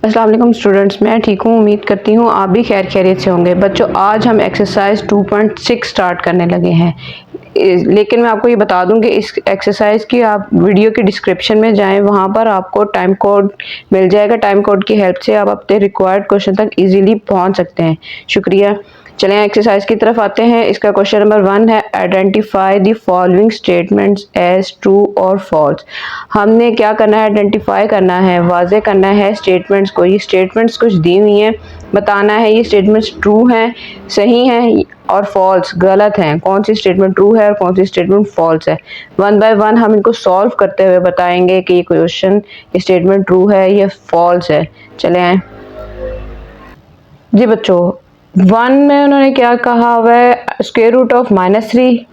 अस्सलाम वालेकुम स्टूडेंट्स, मैं ठीक हूँ। उम्मीद करती हूँ आप भी खैरियत से होंगे। बच्चों, आज हम एक्सरसाइज 2.6 स्टार्ट करने लगे हैं। लेकिन मैं आपको ये बता दूं कि इस एक्सरसाइज की आप वीडियो के डिस्क्रिप्शन में जाएं, वहाँ पर आपको टाइम कोड मिल जाएगा। टाइम कोड की हेल्प से आप अपने रिक्वायर्ड क्वेश्चन तक इजीली पहुँच सकते हैं। शुक्रिया। चलें एक्सरसाइज की तरफ आते हैं। इसका क्वेश्चन नंबर 1 है, identify the following statements as true और फॉल्स। हमने क्या करना है, आइडेंटिफाई करना है, वाज़े करना है स्टेटमेंट्स को। ये स्टेटमेंट्स कुछ दी हुई हैं, बताना है ये स्टेटमेंट्स ट्रू हैं, सही हैं, और फॉल्स गलत हैं। कौन सी स्टेटमेंट ट्रू है और कौन सी स्टेटमेंट फॉल्स है। 1 बाय 1 हम इनको सॉल्व करते हुए बताएंगे कि ये क्वेश्चन ये स्टेटमेंट ट्रू है या फॉल्स है। चले आए जी बच्चों। 1 में उन्होंने क्या कहा हुआ है, square root of -3,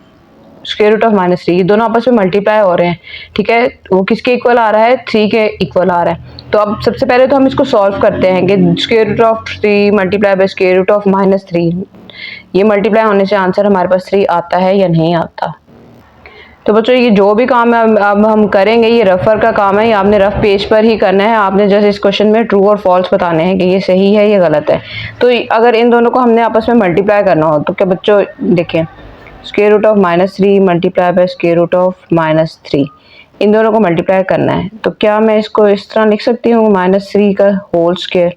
square root of -3, ये दोनों आपस में मल्टीप्लाई हो रहे हैं। ठीक है, वो किसके इक्वल आ रहा है, 3 के इक्वल आ रहा है। तो अब सबसे पहले तो हम इसको सॉल्व करते हैं कि square root of 3 multiply by square root of -3, ये मल्टीप्लाई होने से आंसर हमारे पास 3 आता है या नहीं आता। तो बच्चों, ये जो भी काम है अब हम करेंगे, ये रफर का काम है, ये आपने रफ पेज पर ही करना है। आपने जैसे इस क्वेश्चन में ट्रू और फॉल्स बताने हैं कि ये सही है या गलत है। तो अगर इन दोनों को हमने आपस में मल्टीप्लाई करना हो तो क्या बच्चों, देखें, square root of -3 multiply by square root of -3, इन दोनों को मल्टीप्लाई करना है। तो क्या मैं इसको इस तरह लिख सकती हूँ, -3 का होल स्क्वायर।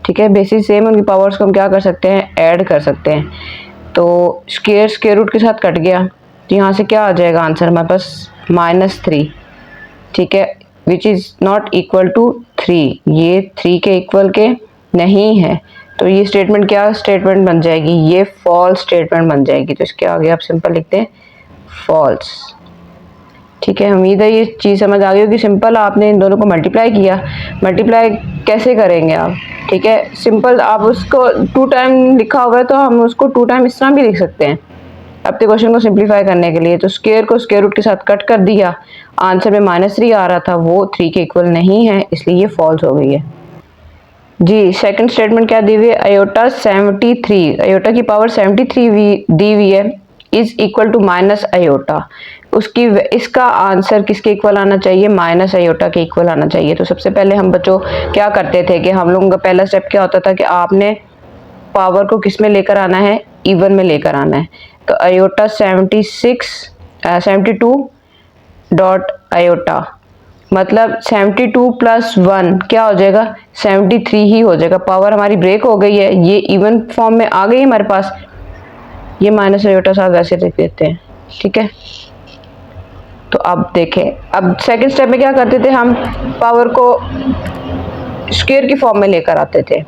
ठीक है, बेसिस सेम, उनकी पावर्स को हम क्या कर सकते हैं, ऐड कर सकते हैं। तो स्क्वायर स्क्वायर रूट के साथ कट गया, तो यहाँ से क्या आ जाएगा आंसर हमारे पास, -3। ठीक है, which is not equal to 3, ये 3 के इक्वल के नहीं है। तो ये स्टेटमेंट क्या स्टेटमेंट बन जाएगी, ये फॉल्स स्टेटमेंट बन जाएगी। तो इसके आगे आप सिंपल लिखते हैं फॉल्स। ठीक है, उम्मीद है ये चीज़ समझ आ गई होगी। सिंपल आपने इन दोनों को मल्टीप्लाई किया। मल्टीप्लाई कैसे करेंगे आप, ठीक है, सिंपल आप उसको 2 टाइम लिखा हुआ है तो हम उसको 2 टाइम इस तरह भी लिख सकते हैं अपने क्वेश्चन को सिंप्लीफाई करने के लिए। तो स्क्वायर को स्क्वायर रूट के साथ कट कर दिया, आंसर में -3 आ रहा था, वो 3 के इक्वल नहीं है, इसलिए ये फॉल्स हो गई है जी। सेकंड स्टेटमेंट क्या दी हुई है, आयोटा 73, आयोटा की पावर 73 दी हुई है, is equal to minus iota. उसकी इसका आंसर किसके इक्वल आना चाहिए, माइनस आयोटा के इक्वल आना चाहिए। तो सबसे पहले हम बच्चों क्या करते थे कि हम लोगों का पहला स्टेप क्या होता था कि आपने पावर को किस में लेकर आना है, इवन में लेकर आना है। तो आयोटा 72 डॉट आयोटा मतलब 72 प्लस 1 क्या हो जाएगा, 73 ही हो जाएगा। पावर हमारी ब्रेक हो गई है, ये इवन फॉर्म में आ गई हमारे पास। ये माइनस आयोटा साथ वैसे लिख देते हैं। ठीक है, तो अब देखें, अब सेकंड स्टेप में क्या करते थे, हम पावर को स्क्वायर की फॉर्म में लेकर आते थे।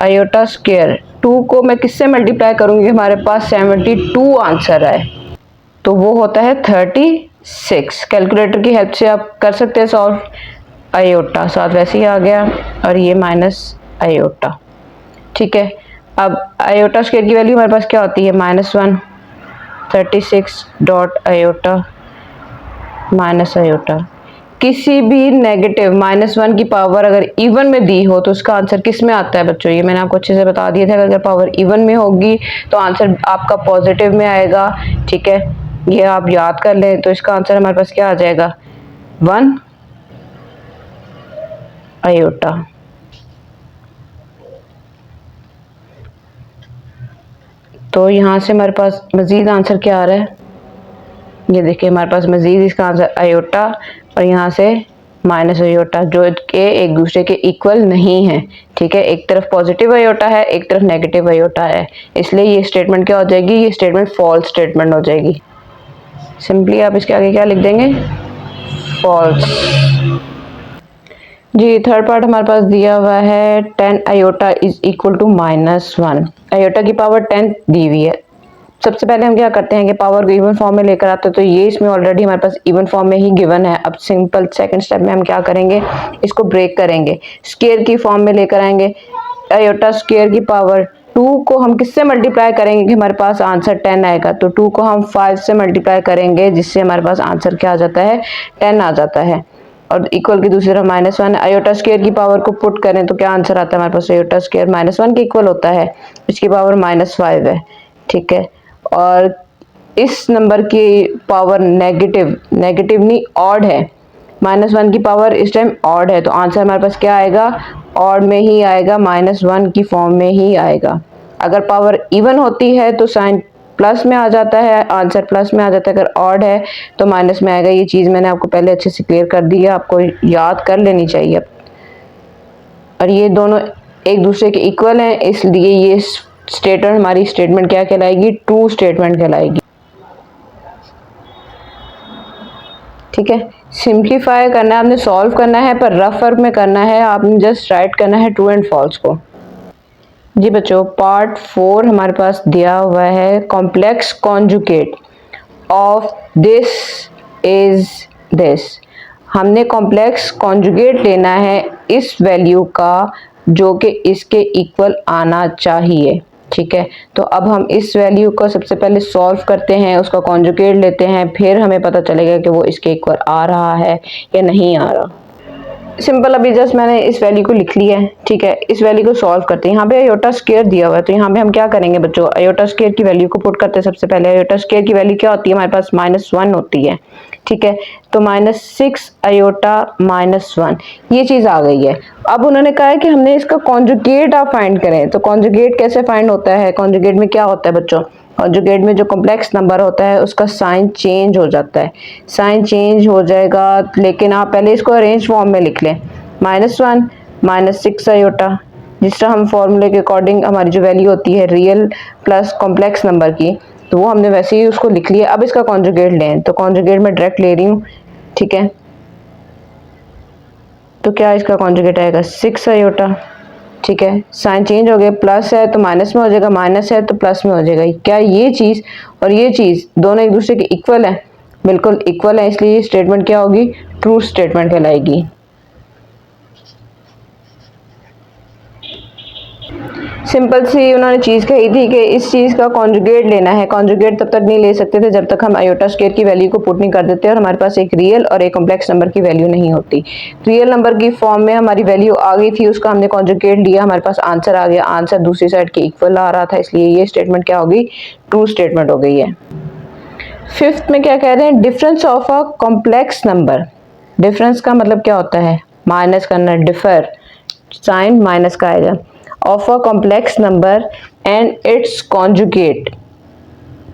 आयोटा स्क्वायर 2 को मैं किससे मल्टीप्लाई करूंगी, हमारे पास 72 आंसर आए, तो वो होता है 36। कैलकुलेटर की हेल्प से आप कर सकते हैं सॉल्व। आयोटा साथ वैसे ही आ गया और ये माइनस आयोटा। ठीक है, अब आयोटा स्क्वायर की वैल्यू हमारे पास क्या होती है, -1, 36 डॉट आयोटा माइनस आयोटा। किसी भी नेगेटिव -1 की पावर अगर इवन में दी हो तो उसका आंसर किस में आता है बच्चों, ये मैंने आपको अच्छे से बता दिया था। अगर पावर इवन में होगी तो आंसर आपका पॉजिटिव में आएगा। ठीक है, ये आप याद कर लें। तो इसका आंसर हमारे पास क्या आ जाएगा, 1 आयोटा। तो यहाँ से हमारे पास मजीद आंसर क्या आ रहा है, ये देखिए हमारे पास मजीद इसका आंसर आयोटा और यहाँ से माइनस आयोटा, जो के एक दूसरे के इक्वल नहीं है। ठीक है, एक तरफ पॉजिटिव आयोटा है, एक तरफ नेगेटिव आयोटा है, इसलिए ये स्टेटमेंट क्या हो जाएगी, ये स्टेटमेंट फॉल्स स्टेटमेंट हो जाएगी। सिंपली आप इसके आगे क्या लिख देंगे, फॉल्स जी। थर्ड पार्ट हमारे पास दिया हुआ है 10 iota is equal to -1। Iota की पावर 10 दी हुई है। सबसे पहले हम क्या करते हैं कि पावर को इवन फॉर्म में लेकर आते हैं, तो ये इसमें ऑलरेडी हमारे पास इवन फॉर्म में ही गिवन है। अब सिंपल सेकंड स्टेप में हम क्या करेंगे, इसको ब्रेक करेंगे, स्क्वायर की फॉर्म में लेकर आएंगे। आयोटा स्क्वायर की पावर 2 को हम किससे मल्टीप्लाई करेंगे कि हमारे पास आंसर 10 आएगा, तो 2 को हम 5 से मल्टीप्लाई करेंगे, जिससे हमारे पास आंसर क्या आ जाता है, 10 आ जाता है। और इक्वल की दूसरी तरफ -1, आयोटा स्क्वायर की पावर को पुट करें तो क्या आंसर आता है हमारे पास, आयोटा स्क्वायर -1 के इक्वल होता है, इसकी पावर -5 है। ठीक है, और इस नंबर की पावर नेगेटिव नहीं ऑड है, -1 की पावर इस टाइम ऑड है, तो आंसर हमारे पास क्या आएगा, ऑड में ही आएगा, -1 की फॉर्म में ही आएगा। अगर पावर इवन होती है तो साइन प्लस में आ जाता है, आंसर प्लस में आ जाता है, अगर ऑड है तो माइनस में आएगा। ये चीज़ मैंने आपको पहले अच्छे से क्लियर कर दी है, आपको याद कर लेनी चाहिए। और ये दोनों एक दूसरे के इक्वल हैं, इसलिए ये स्टेटमेंट हमारी स्टेटमेंट क्या कहलाएगी, ट्रू स्टेटमेंट कहलाएगी। ठीक है, सिंप्लीफाई करना है, आपने सॉल्व करना है, पर रफ वर्क में करना है, आपने जस्ट राइट करना है ट्रू एंड फॉल्स को। जी बच्चों, पार्ट 4 हमारे पास दिया हुआ है, complex conjugate of this is this. हमने कॉम्प्लेक्स कॉन्जुगेट लेना है इस वैल्यू का जो कि इसके इक्वल आना चाहिए। ठीक है, तो अब हम इस वैल्यू को सबसे पहले सॉल्व करते हैं, उसका कॉन्जुगेट लेते हैं, फिर हमें पता चलेगा कि वो इसके इक्वल आ रहा है या नहीं आ रहा। सिंपल, अभी जस्ट मैंने इस वैल्यू को लिख लिया है। ठीक है, इस वैल्यू को सॉल्व करते हैं। यहाँ पे आयोटा स्क्वायर दिया हुआ है, तो यहाँ पे हम क्या करेंगे बच्चों, आयोटा स्क्वायर की वैल्यू को पुट करते हैं। सबसे पहले आयोटा स्क्वायर की वैल्यू क्या होती है, हमारे पास -1 होती है। ठीक है, तो -6 आयोटा -1 ये चीज़ आ गई है। अब उन्होंने कहा है कि हमने इसका कॉन्जुगेट आप फाइंड करें, तो कॉन्जुगेट कैसे फाइंड होता है, कॉन्जुगेट में क्या होता है बच्चों, कॉन्जुगेट में जो कॉम्प्लेक्स नंबर होता है उसका साइन चेंज हो जाता है, साइन चेंज हो जाएगा। लेकिन आप पहले इसको अरेंज फॉर्म में लिख लें, -1 -6 आयोटा, जिस तरह हम फॉर्मूले के अकॉर्डिंग हमारी जो वैल्यू होती है रियल प्लस कॉम्प्लेक्स नंबर की, तो वो हमने वैसे ही उसको लिख लिया। अब इसका कॉन्जुगेट लें, तो कॉन्जुगेट में डायरेक्ट ले रही हूँ। ठीक है, तो क्या इसका कॉन्जुगेट आएगा, 6 आयोटा। ठीक है, साइन चेंज हो गया, प्लस है तो माइनस में हो जाएगा, माइनस है तो प्लस में हो जाएगा। क्या ये चीज़ और ये चीज़ दोनों एक दूसरे के इक्वल है, बिल्कुल इक्वल है, इसलिए ये स्टेटमेंट क्या होगी, ट्रू स्टेटमेंट कहलाएगी। सिंपल सी उन्होंने चीज़ कही थी कि इस चीज़ का कॉन्जुगेट लेना है। कॉन्जुगेट तब तक नहीं ले सकते थे जब तक हम आयोटा स्क्वायर की वैल्यू को पुट नहीं कर देते और हमारे पास एक रियल और एक कॉम्प्लेक्स नंबर की वैल्यू नहीं होती। रियल नंबर की फॉर्म में हमारी वैल्यू आ गई थी, उसका हमने कॉन्जुगेट लिया, हमारे पास आंसर आ गया, आंसर दूसरी साइड के इक्वल आ रहा था, इसलिए ये स्टेटमेंट क्या होगी, ट्रू स्टेटमेंट हो गई है। फिफ्थ में क्या कह रहे हैं, difference of a complex number. Difference का मतलब क्या होता है, माइनस करना, डिफर, साइन माइनस का आएगा, of a complex number and it's conjugate.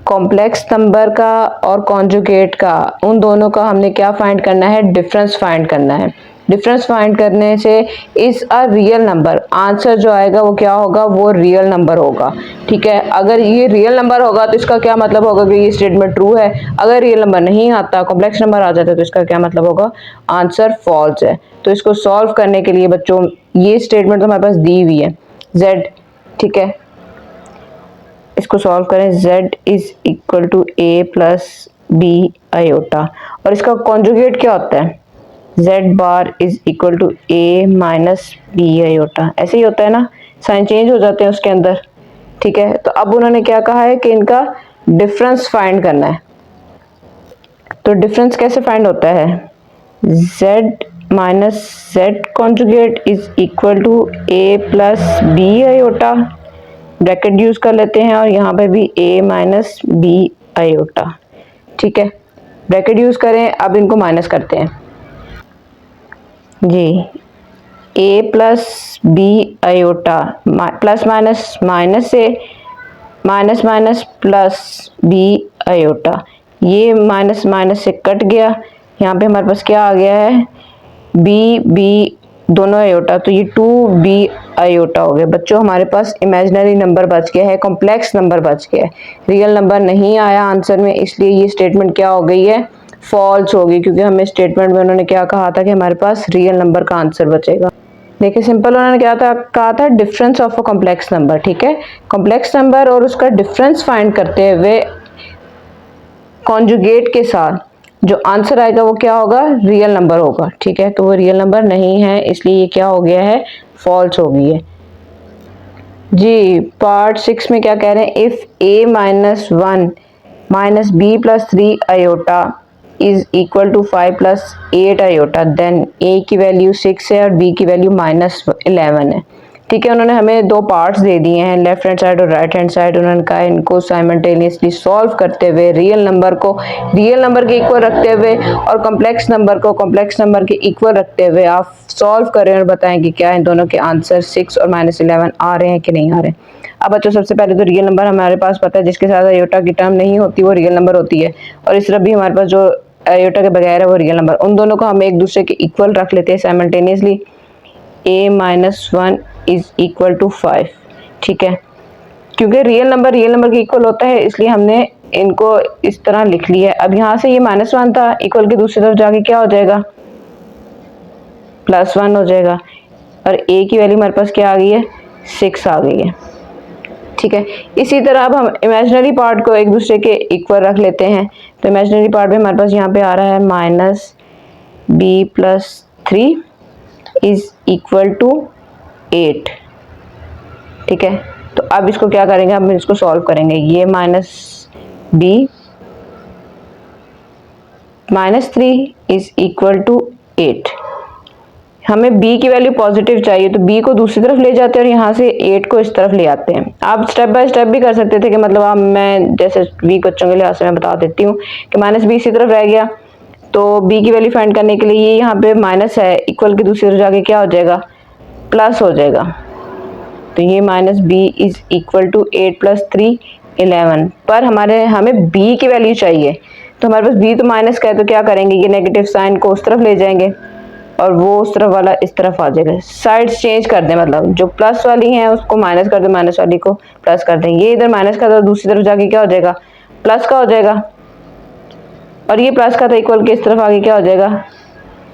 Complex number का और कॉन्जुगेट का, उन दोनों का हमने क्या फाइंड करना है, डिफरेंस फाइंड करना है। डिफरेंस फाइंड करने से is a real number, answer जो आएगा वो क्या होगा, वो रियल नंबर होगा। ठीक है, अगर ये रियल नंबर होगा तो इसका क्या मतलब होगा कि ये स्टेटमेंट ट्रू है। अगर रियल नंबर नहीं आता, कॉम्प्लेक्स नंबर आ जाता है, तो इसका क्या मतलब होगा, आंसर फॉल्स है। तो इसको सॉल्व करने के लिए बच्चों ये स्टेटमेंट तो हमारे पास दी हुई है, z। ठीक है, इसको सॉल्व करें, z is equal to a plus B iota, और इसका कॉन्जुगेट क्या होता है, z bar is equal to a minus b iota. ऐसे ही होता है ना, साइन चेंज हो जाते हैं उसके अंदर। ठीक है, तो अब उन्होंने क्या कहा है कि इनका डिफरेंस फाइंड करना है। तो डिफरेंस कैसे फाइंड होता है, z minus z conjugate is equal to a plus B iota, bracket use कर लेते हैं, और यहाँ पे भी a माइनस बी आयोटा। ठीक है, ब्रैकेट यूज करें, अब इनको माइनस करते हैं जी, a plus B iota, plus minus minus से, minus minus plus B iota, ये माइनस माइनस से कट गया, यहाँ पे हमारे पास क्या आ गया है, बी बी दोनों आयोटा, तो ये 2b आयोटा हो गया। बच्चों हमारे पास इमेजिनरी नंबर बच गया है, कॉम्प्लेक्स नंबर बच गया है, रियल नंबर नहीं आया आंसर में, इसलिए ये स्टेटमेंट क्या हो गई है, फॉल्स होगी, क्योंकि हमें स्टेटमेंट में उन्होंने क्या कहा था कि हमारे पास रियल नंबर का आंसर बचेगा। देखिए सिंपल, उन्होंने क्या था कहा था, difference of a complex number. ठीक है, कॉम्प्लेक्स नंबर और उसका डिफरेंस फाइंड करते हुए कॉन्जुगेट के साथ जो आंसर आएगा वो क्या होगा, रियल नंबर होगा। ठीक है, तो वो रियल नंबर नहीं है, इसलिए ये क्या हो गया है, फॉल्स हो गई है जी। पार्ट 6 में क्या कह रहे हैं, if a minus 1 minus b plus 3 iota is equal to 5 plus 8 iota, then a की वैल्यू 6 है और b की वैल्यू -11 है। ठीक है। उन्होंने हमें दो पार्ट्स दे दिए हैं, लेफ्ट हैंड साइड और राइट हैंड साइड। उन्होंने कहा इनको साइमल्टेनियसली सॉल्व करते हुए रियल नंबर को रियल नंबर के इक्वल रखते हुए और कॉम्प्लेक्स नंबर को कॉम्प्लेक्स नंबर के इक्वल रखते हुए आप सॉल्व करें और बताएं कि क्या इन दोनों के आंसर 6 और -11 आ रहे हैं कि नहीं आ रहे हैं। अब बच्चों सबसे पहले तो रियल नंबर हमारे पास पता है, जिसके साथ आयोटा की टर्म नहीं होती वो रियल नंबर होती है, और इस तरफ भी हमारे पास जो आयोटा के बगैर है वो रियल नंबर। उन दोनों को हम एक दूसरे के इक्वल रख लेते हैं simultaneously. a-1 is equal to 5, ठीक है। क्योंकि रियल नंबर के इक्वल होता है इसलिए हमने इनको इस तरह लिख लिया है। अब यहाँ से ये -1 था, इक्वल की दूसरी तरफ जाके क्या हो जाएगा, +1 हो जाएगा, और a की वैल्यू हमारे पास क्या आ गई है, 6 आ गई है, ठीक है। इसी तरह अब हम इमेजिनरी पार्ट को एक दूसरे के इक्वल रख लेते हैं। तो इमेजिनरी पार्ट में हमारे पास यहाँ पे आ रहा है -b+3 इज इक्वल टू 8, ठीक है। तो अब इसको क्या करेंगे, हम इसको सॉल्व करेंगे। ये -3 इज इक्वल टू 8। हमें b की वैल्यू पॉजिटिव चाहिए तो b को दूसरी तरफ ले जाते हैं और यहाँ से 8 को इस तरफ ले आते हैं। आप स्टेप बाय स्टेप भी कर सकते थे कि मतलब आप, मैं जैसे वीक बच्चों के लिहाज से मैं बता देती हूँ कि -b इसी तरफ रह गया, तो b की वैल्यू फाइंड करने के लिए ये यहाँ पे माइनस है, इक्वल की दूसरी तरफ जाके क्या हो जाएगा, प्लस हो जाएगा। तो ये -b इज इक्वल टू 8 + 3 11। पर हमें b की वैल्यू चाहिए, तो हमारे पास b तो माइनस का है, तो क्या करेंगे, ये नेगेटिव साइन को उस तरफ ले जाएंगे और वो उस तरफ वाला इस तरफ आ जाएगा। साइड्स चेंज कर दें, मतलब जो प्लस वाली हैं उसको माइनस कर दें, माइनस वाली को प्लस कर दें। ये इधर माइनस का था, दूसरी तरफ जाके क्या हो जाएगा, प्लस का हो जाएगा, और ये प्लस का था, इक्वल के इस तरफ आगे क्या हो जाएगा,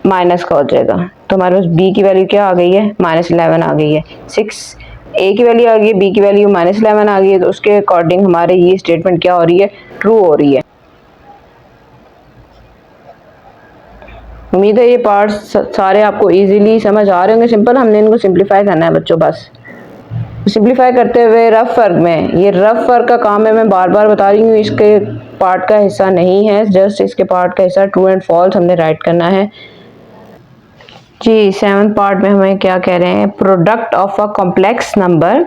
माइनस का हो जाएगा। तो हमारे पास b की वैल्यू क्या आ गई है, -11 आ गई है। 6 a की वैल्यू आ गई है, b की वैल्यू -11 आ गई है, तो उसके अकॉर्डिंग हमारे ये स्टेटमेंट क्या हो रही है, ट्रू हो रही है। उम्मीद है ये पार्ट्स सारे आपको इजीली समझ आ रहे होंगे। सिंपल हमने इनको सिंप्लीफाई करना है बच्चों, बस सिंप्लीफाई करते हुए रफ वर्क में, ये रफ वर्क का काम है, मैं बार बार बता रही हूँ, इसके पार्ट का हिस्सा नहीं है, जस्ट इसके पार्ट का हिस्सा ट्रू एंड फॉल्स हमने राइट करना है जी। 7th पार्ट में हमें क्या कह रहे हैं, product of a complex number.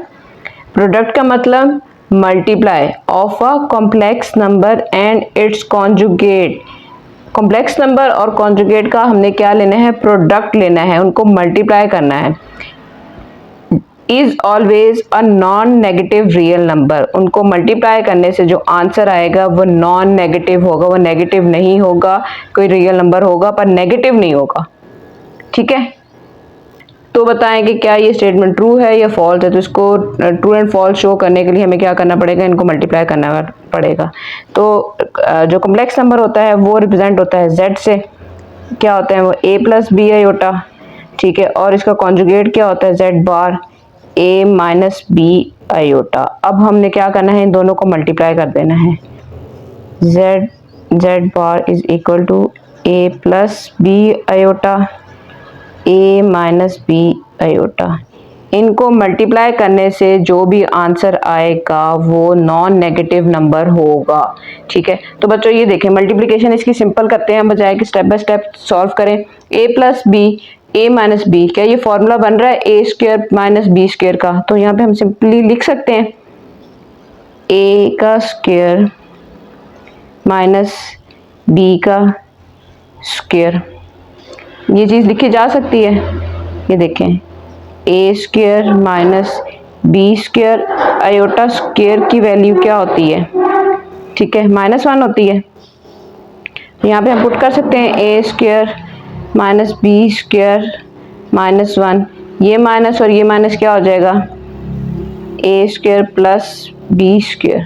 Product का मतलब multiply of a complex number and it's conjugate. Complex number और कॉन्जुगेट का हमने क्या लेना है, प्रोडक्ट लेना है, उनको मल्टीप्लाई करना है। Is always a non negative real number. उनको मल्टीप्लाई करने से जो आंसर आएगा वो नॉन नेगेटिव होगा, वो नेगेटिव नहीं होगा, कोई रियल नंबर होगा पर नेगेटिव नहीं होगा, ठीक है। तो बताएं कि क्या ये स्टेटमेंट ट्रू है या फॉल्स है। तो इसको ट्रू एंड फॉल्स शो करने के लिए हमें क्या करना पड़ेगा, इनको मल्टीप्लाई करना पड़ेगा। तो जो कॉम्प्लेक्स नंबर होता है वो रिप्रेजेंट होता है z से, क्या होता है वो a + b आयोटा, ठीक है, और इसका कॉन्जुगेट क्या होता है z bar a - b iota. अब हमने क्या करना है, इन दोनों को मल्टीप्लाई कर देना है। z bar is equal to a + b iota a - b iota. इनको मल्टीप्लाई करने से जो भी आंसर आएगा वो नॉन नेगेटिव नंबर होगा, ठीक है। तो बच्चों ये देखें, मल्टीप्लिकेशन इसकी सिंपल करते हैं बजाय कि स्टेप बाय स्टेप सॉल्व करें। a + b a - b, क्या ये फॉर्मूला बन रहा है a² - b² का। तो यहाँ पे हम सिंपली लिख सकते हैं a का स्क्वायर माइनस b का स्क्वायर, ये चीज़ लिखी जा सकती है। ये देखें a² - b² आयोटा स्क्वायर की वैल्यू क्या होती है, ठीक है, -1 होती है। यहाँ पे हम पुट कर सकते हैं a² - b² -1, ये माइनस और ये माइनस क्या हो जाएगा, a² + b²,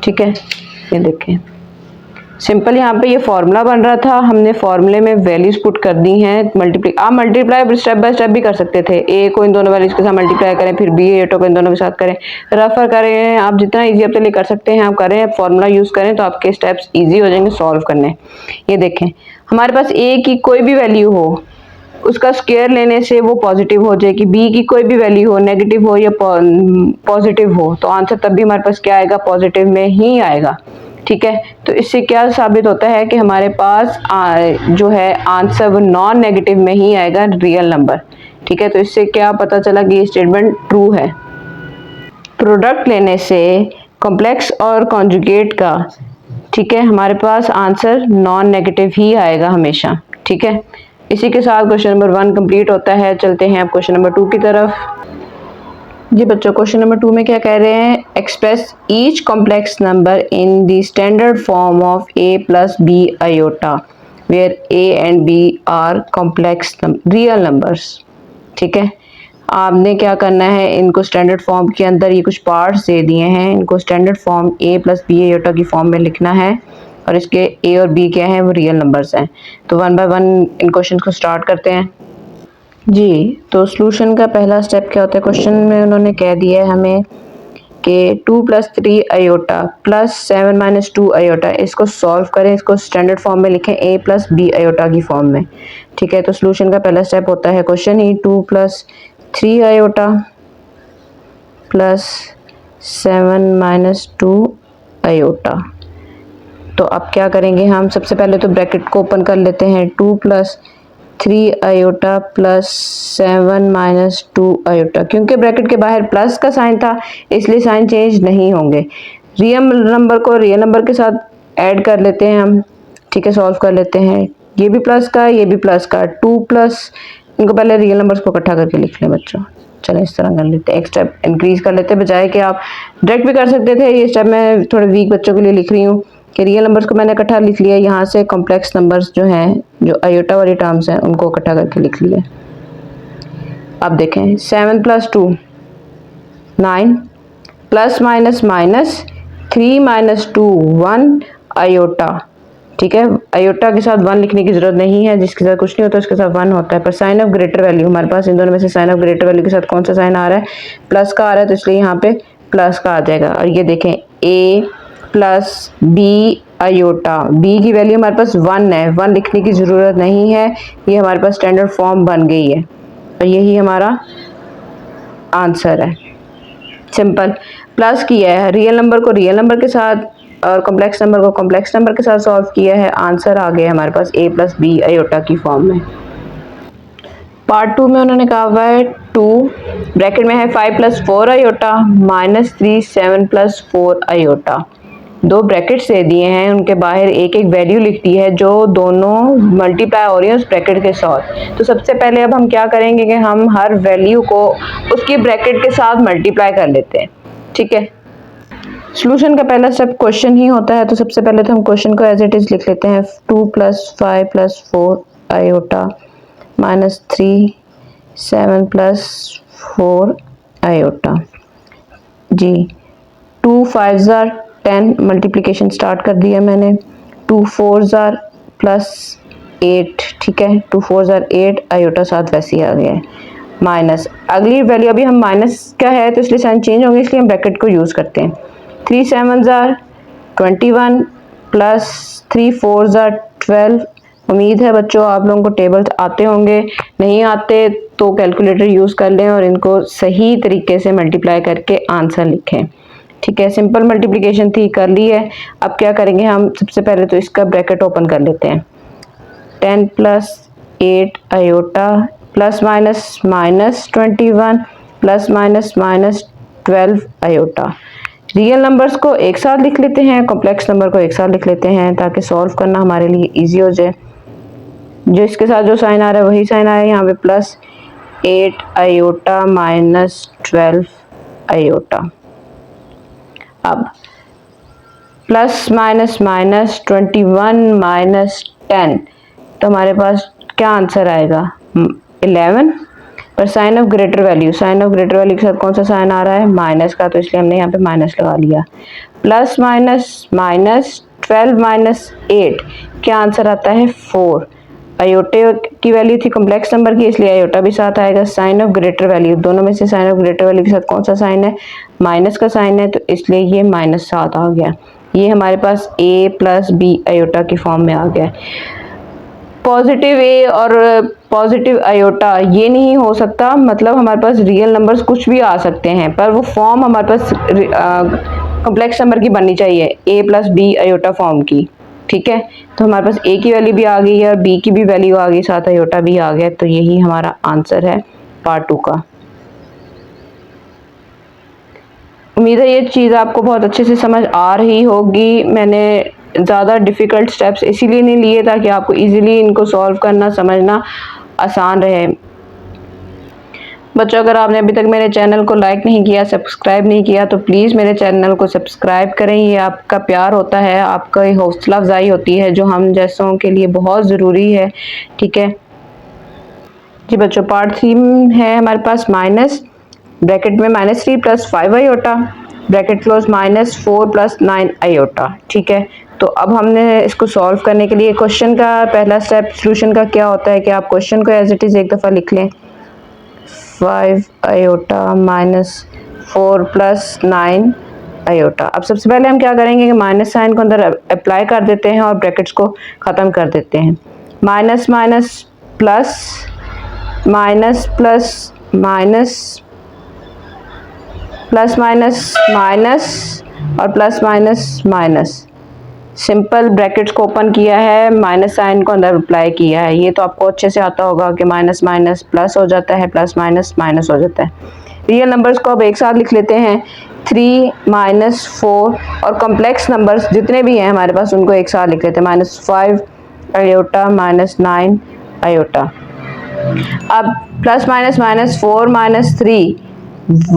ठीक है। ये देखें सिंपल, यहाँ पे ये फॉर्मूला बन रहा था, हमने फॉर्मूले में वैल्यूज पुट कर दी हैं। आप मल्टीप्लाई स्टेप बाय स्टेप भी कर सकते थे, a को इन दोनों वैल्यूज के साथ मल्टीप्लाई करें, फिर b आयोटा को इन दोनों के साथ करें, रेफर करें, आप जितना इजी अपने लिए कर सकते हैं आप करें, फॉर्मूला यूज करें तो आपके स्टेप्स इजी हो जाएंगे सॉल्व करने। ये देखें हमारे पास a की कोई भी वैल्यू हो, उसका स्क्वायर लेने से वो पॉजिटिव हो जाएगी, b की कोई भी वैल्यू हो, नेगेटिव हो या पॉजिटिव हो, तो आंसर तब भी हमारे पास क्या आएगा, पॉजिटिव में ही आएगा, ठीक है। तो इससे क्या साबित होता है कि हमारे पास जो है आंसर वो नॉन नेगेटिव में ही आएगा, रियल नंबर। ठीक है, तो इससे क्या पता चला कि ये स्टेटमेंट ट्रू है। प्रोडक्ट लेने से कॉम्प्लेक्स और कॉन्जुगेट का, ठीक है, हमारे पास आंसर नॉन नेगेटिव ही आएगा हमेशा। ठीक है, इसी के साथ क्वेश्चन नंबर 1 कंप्लीट होता है। चलते हैं अब क्वेश्चन नंबर 2 की तरफ। जी बच्चों, क्वेश्चन नंबर 2 में क्या कह रहे हैं, express each complex number in the standard form of a plus B iota where a and b are complex real numbers. ठीक है, आपने क्या करना है, इनको स्टैंडर्ड फॉर्म के अंदर ये कुछ पार्ट्स दे दिए हैं, इनको standard form a plus B iota की फॉर्म में लिखना है और इसके a और b क्या हैं, वो रियल नंबर्स हैं। तो 1 बाय 1 इन क्वेश्चन को स्टार्ट करते हैं। जी, तो सॉल्यूशन का पहला स्टेप क्या होता है, क्वेश्चन में उन्होंने कह दिया है हमें कि 2 + 3 आयोटा प्लस 7 - 2 आयोटा, इसको सॉल्व करें, इसको स्टैंडर्ड फॉर्म में लिखें a प्लस बी आयोटा की फॉर्म में। ठीक है, तो सॉल्यूशन का पहला स्टेप होता है क्वेश्चन ही 2 + 3 आयोटा प्लस 7 - 2 आयोटा। तो अब क्या करेंगे हम, सबसे पहले तो ब्रैकेट को ओपन कर लेते हैं, 2 + 3 आयोटा प्लस 7 - 2 आयोटा। क्योंकि ब्रैकेट के बाहर प्लस का साइन था इसलिए साइन चेंज नहीं होंगे। रियल नंबर को रियल नंबर के साथ ऐड कर लेते हैं हम। ठीक है, सॉल्व कर लेते हैं, ये भी प्लस का ये भी प्लस का, 2 प्लस, इनको पहले रियल नंबर्स को इकट्ठा करके लिख लें बच्चों। चलें इस तरह कर लेते हैं, एक स्टेप इंक्रीज कर लेते हैं, बजाय कि आप डायरेक्ट भी कर सकते थे। ये स्टेप मैं थोड़े वीक बच्चों के लिए लिख रही हूँ कि रियल नंबर्स को मैंने इकट्ठा लिख लिया, यहाँ से कॉम्प्लेक्स नंबर्स जो हैं, जो आयोटा वाली टर्म्स हैं, उनको इकट्ठा करके लिख लिया। अब देखें, 7 + 2 9 प्लस माइनस माइनस 3 - 2 1 आयोटा। ठीक है, आयोटा के साथ 1 लिखने की जरूरत नहीं है, जिसके साथ कुछ नहीं होता उसके साथ 1 होता है। पर साइन ऑफ ग्रेटर वैल्यू, हमारे पास इन दोनों में से साइन ऑफ ग्रेटर वैल्यू के साथ कौन सा साइन आ रहा है, प्लस का आ रहा है, तो इसलिए यहाँ पे प्लस का आ जाएगा। और ये देखें, a plus B iota, b की वैल्यू हमारे पास 1 है, 1 लिखने की ज़रूरत नहीं है, ये हमारे पास स्टैंडर्ड फॉर्म बन गई है और यही हमारा आंसर है। सिंपल, प्लस किया है, रियल नंबर को रियल नंबर के साथ और कॉम्प्लेक्स नंबर को कॉम्प्लेक्स नंबर के साथ सॉल्व किया है, आंसर आ गया हमारे पास a प्लस बी आयोटा की फॉर्म में। पार्ट 2 में उन्होंने कहा हुआ है 2 ब्रैकेट में है 5 + 4 आयोटा -3 7 + 4 आयोटा। दो ब्रैकेट्स दे दिए हैं, उनके बाहर एक एक वैल्यू लिख दी है जो दोनों मल्टीप्लाई हो रही है उस ब्रैकेट के साथ। तो सबसे पहले अब हम क्या करेंगे कि हम हर वैल्यू को उसकी ब्रैकेट के साथ मल्टीप्लाई कर लेते हैं। ठीक है, सॉल्यूशन का पहला स्टेप क्वेश्चन ही होता है, तो सबसे पहले तो हम क्वेश्चन को एज इट इज लिख लेते हैं, 2 + 5 + 4 आयोटा -3 7 + 4 आयोटा। जी, 2 5 * 10 मल्टीप्लिकेशन स्टार्ट कर दिया मैंने, 2 4 + 8। ठीक है, 2 4 8 आयोटा साथ वैसे ही आ गया है, माइनस अगली वैल्यू, अभी हम माइनस का है तो इसलिए साइन चेंज होंगे, इसलिए हम ब्रैकेट को यूज़ करते हैं। 3 7 21 प्लस 3 4 12। उम्मीद है बच्चों आप लोगों को टेबल्स आते होंगे, नहीं आते तो कैलकुलेटर यूज़ कर लें और इनको सही तरीके से मल्टीप्लाई करके आंसर लिखें। ठीक है, सिंपल मल्टीप्लिकेशन थी, कर ली है। अब क्या करेंगे हम, सबसे पहले तो इसका ब्रैकेट ओपन कर लेते हैं, 10 + 8 iota plus minus minus 21 plus minus minus 12 iota. Real numbers को एक साथ लिख लेते हैं, कॉम्प्लेक्स नंबर को एक साथ लिख लेते हैं ताकि सॉल्व करना हमारे लिए इजी हो जाए। जो इसके साथ जो साइन आ रहा है वही साइन आया है यहाँ पे, प्लस 8 आयोटा -12 आयोटा। अब प्लस माइनस माइनस 21 - 10, तो हमारे पास क्या आंसर आएगा, 11। पर sign of greater value, sign of greater value के साथ कौन सा साइन आ रहा है, माइनस का, तो इसलिए हमने यहाँ पे माइनस लगा लिया। प्लस माइनस माइनस 12 - 8, क्या आंसर आता है 4। आयोटे की वैल्यू थी कॉम्प्लेक्स नंबर की, इसलिए आयोटा भी साथ आएगा। साइन ऑफ ग्रेटर वैल्यू, दोनों में से साइन ऑफ ग्रेटर वैल्यू के साथ कौन सा साइन है, माइनस का साइन है, तो इसलिए ये -7 आ गया। ये हमारे पास a प्लस बी आयोटा की फॉर्म में आ गया। पॉजिटिव a और पॉजिटिव आयोटा ये नहीं हो सकता, मतलब हमारे पास रियल नंबर्स कुछ भी आ सकते हैं, पर वो फॉर्म हमारे पास कॉम्प्लेक्स नंबर की बननी चाहिए, a plus B iota form की। ठीक है, तो हमारे पास a की वैल्यू भी आ गई है और b की भी वैल्यू आ गई, साथ आयोटा भी आ गया, तो यही हमारा आंसर है पार्ट 2 का। उम्मीद है ये चीज़ आपको बहुत अच्छे से समझ आ रही होगी। मैंने ज़्यादा डिफ़िकल्ट स्टेप्स इसीलिए नहीं लिए ताकि आपको इजीली इनको सॉल्व करना समझना आसान रहे। बच्चों, अगर आपने अभी तक मेरे चैनल को लाइक नहीं किया, सब्सक्राइब नहीं किया, तो प्लीज़ मेरे चैनल को सब्सक्राइब करें। ये आपका प्यार होता है, आपका हौसला अफजाई होती है, जो हम जैसों के लिए बहुत ज़रूरी है। ठीक है जी बच्चों, पार्ट 3 है हमारे पास माइनस, ब्रैकेट में -3 + 5 आयोटा, ब्रैकेट क्लोज -4 + 9 आयोटा। ठीक है, तो अब हमने इसको सॉल्व करने के लिए क्वेश्चन का पहला स्टेप सॉल्यूशन का क्या होता है कि आप क्वेश्चन को एज इट इज़ एक दफ़ा लिख लें। 5 आयोटा -4 + 9 आयोटा। अब सबसे पहले हम क्या करेंगे कि माइनस साइन को अंदर अप्लाई कर देते हैं और ब्रैकेट्स को ख़त्म कर देते हैं। Minus minus plus, minus plus minus, plus minus minus और plus minus minus. Simple brackets को ओपन किया है, माइनस साइन को अंदर अप्लाई किया है। ये तो आपको अच्छे से आता होगा कि माइनस माइनस प्लस हो जाता है, प्लस माइनस माइनस हो जाता है। रियल नंबर्स को अब एक साथ लिख लेते हैं, 3 -4, और कॉम्प्लेक्स नंबर्स जितने भी हैं हमारे पास उनको एक साथ लिख लेते हैं, -5 आयोटा -9 आयोटा। अब प्लस माइनस -4 -3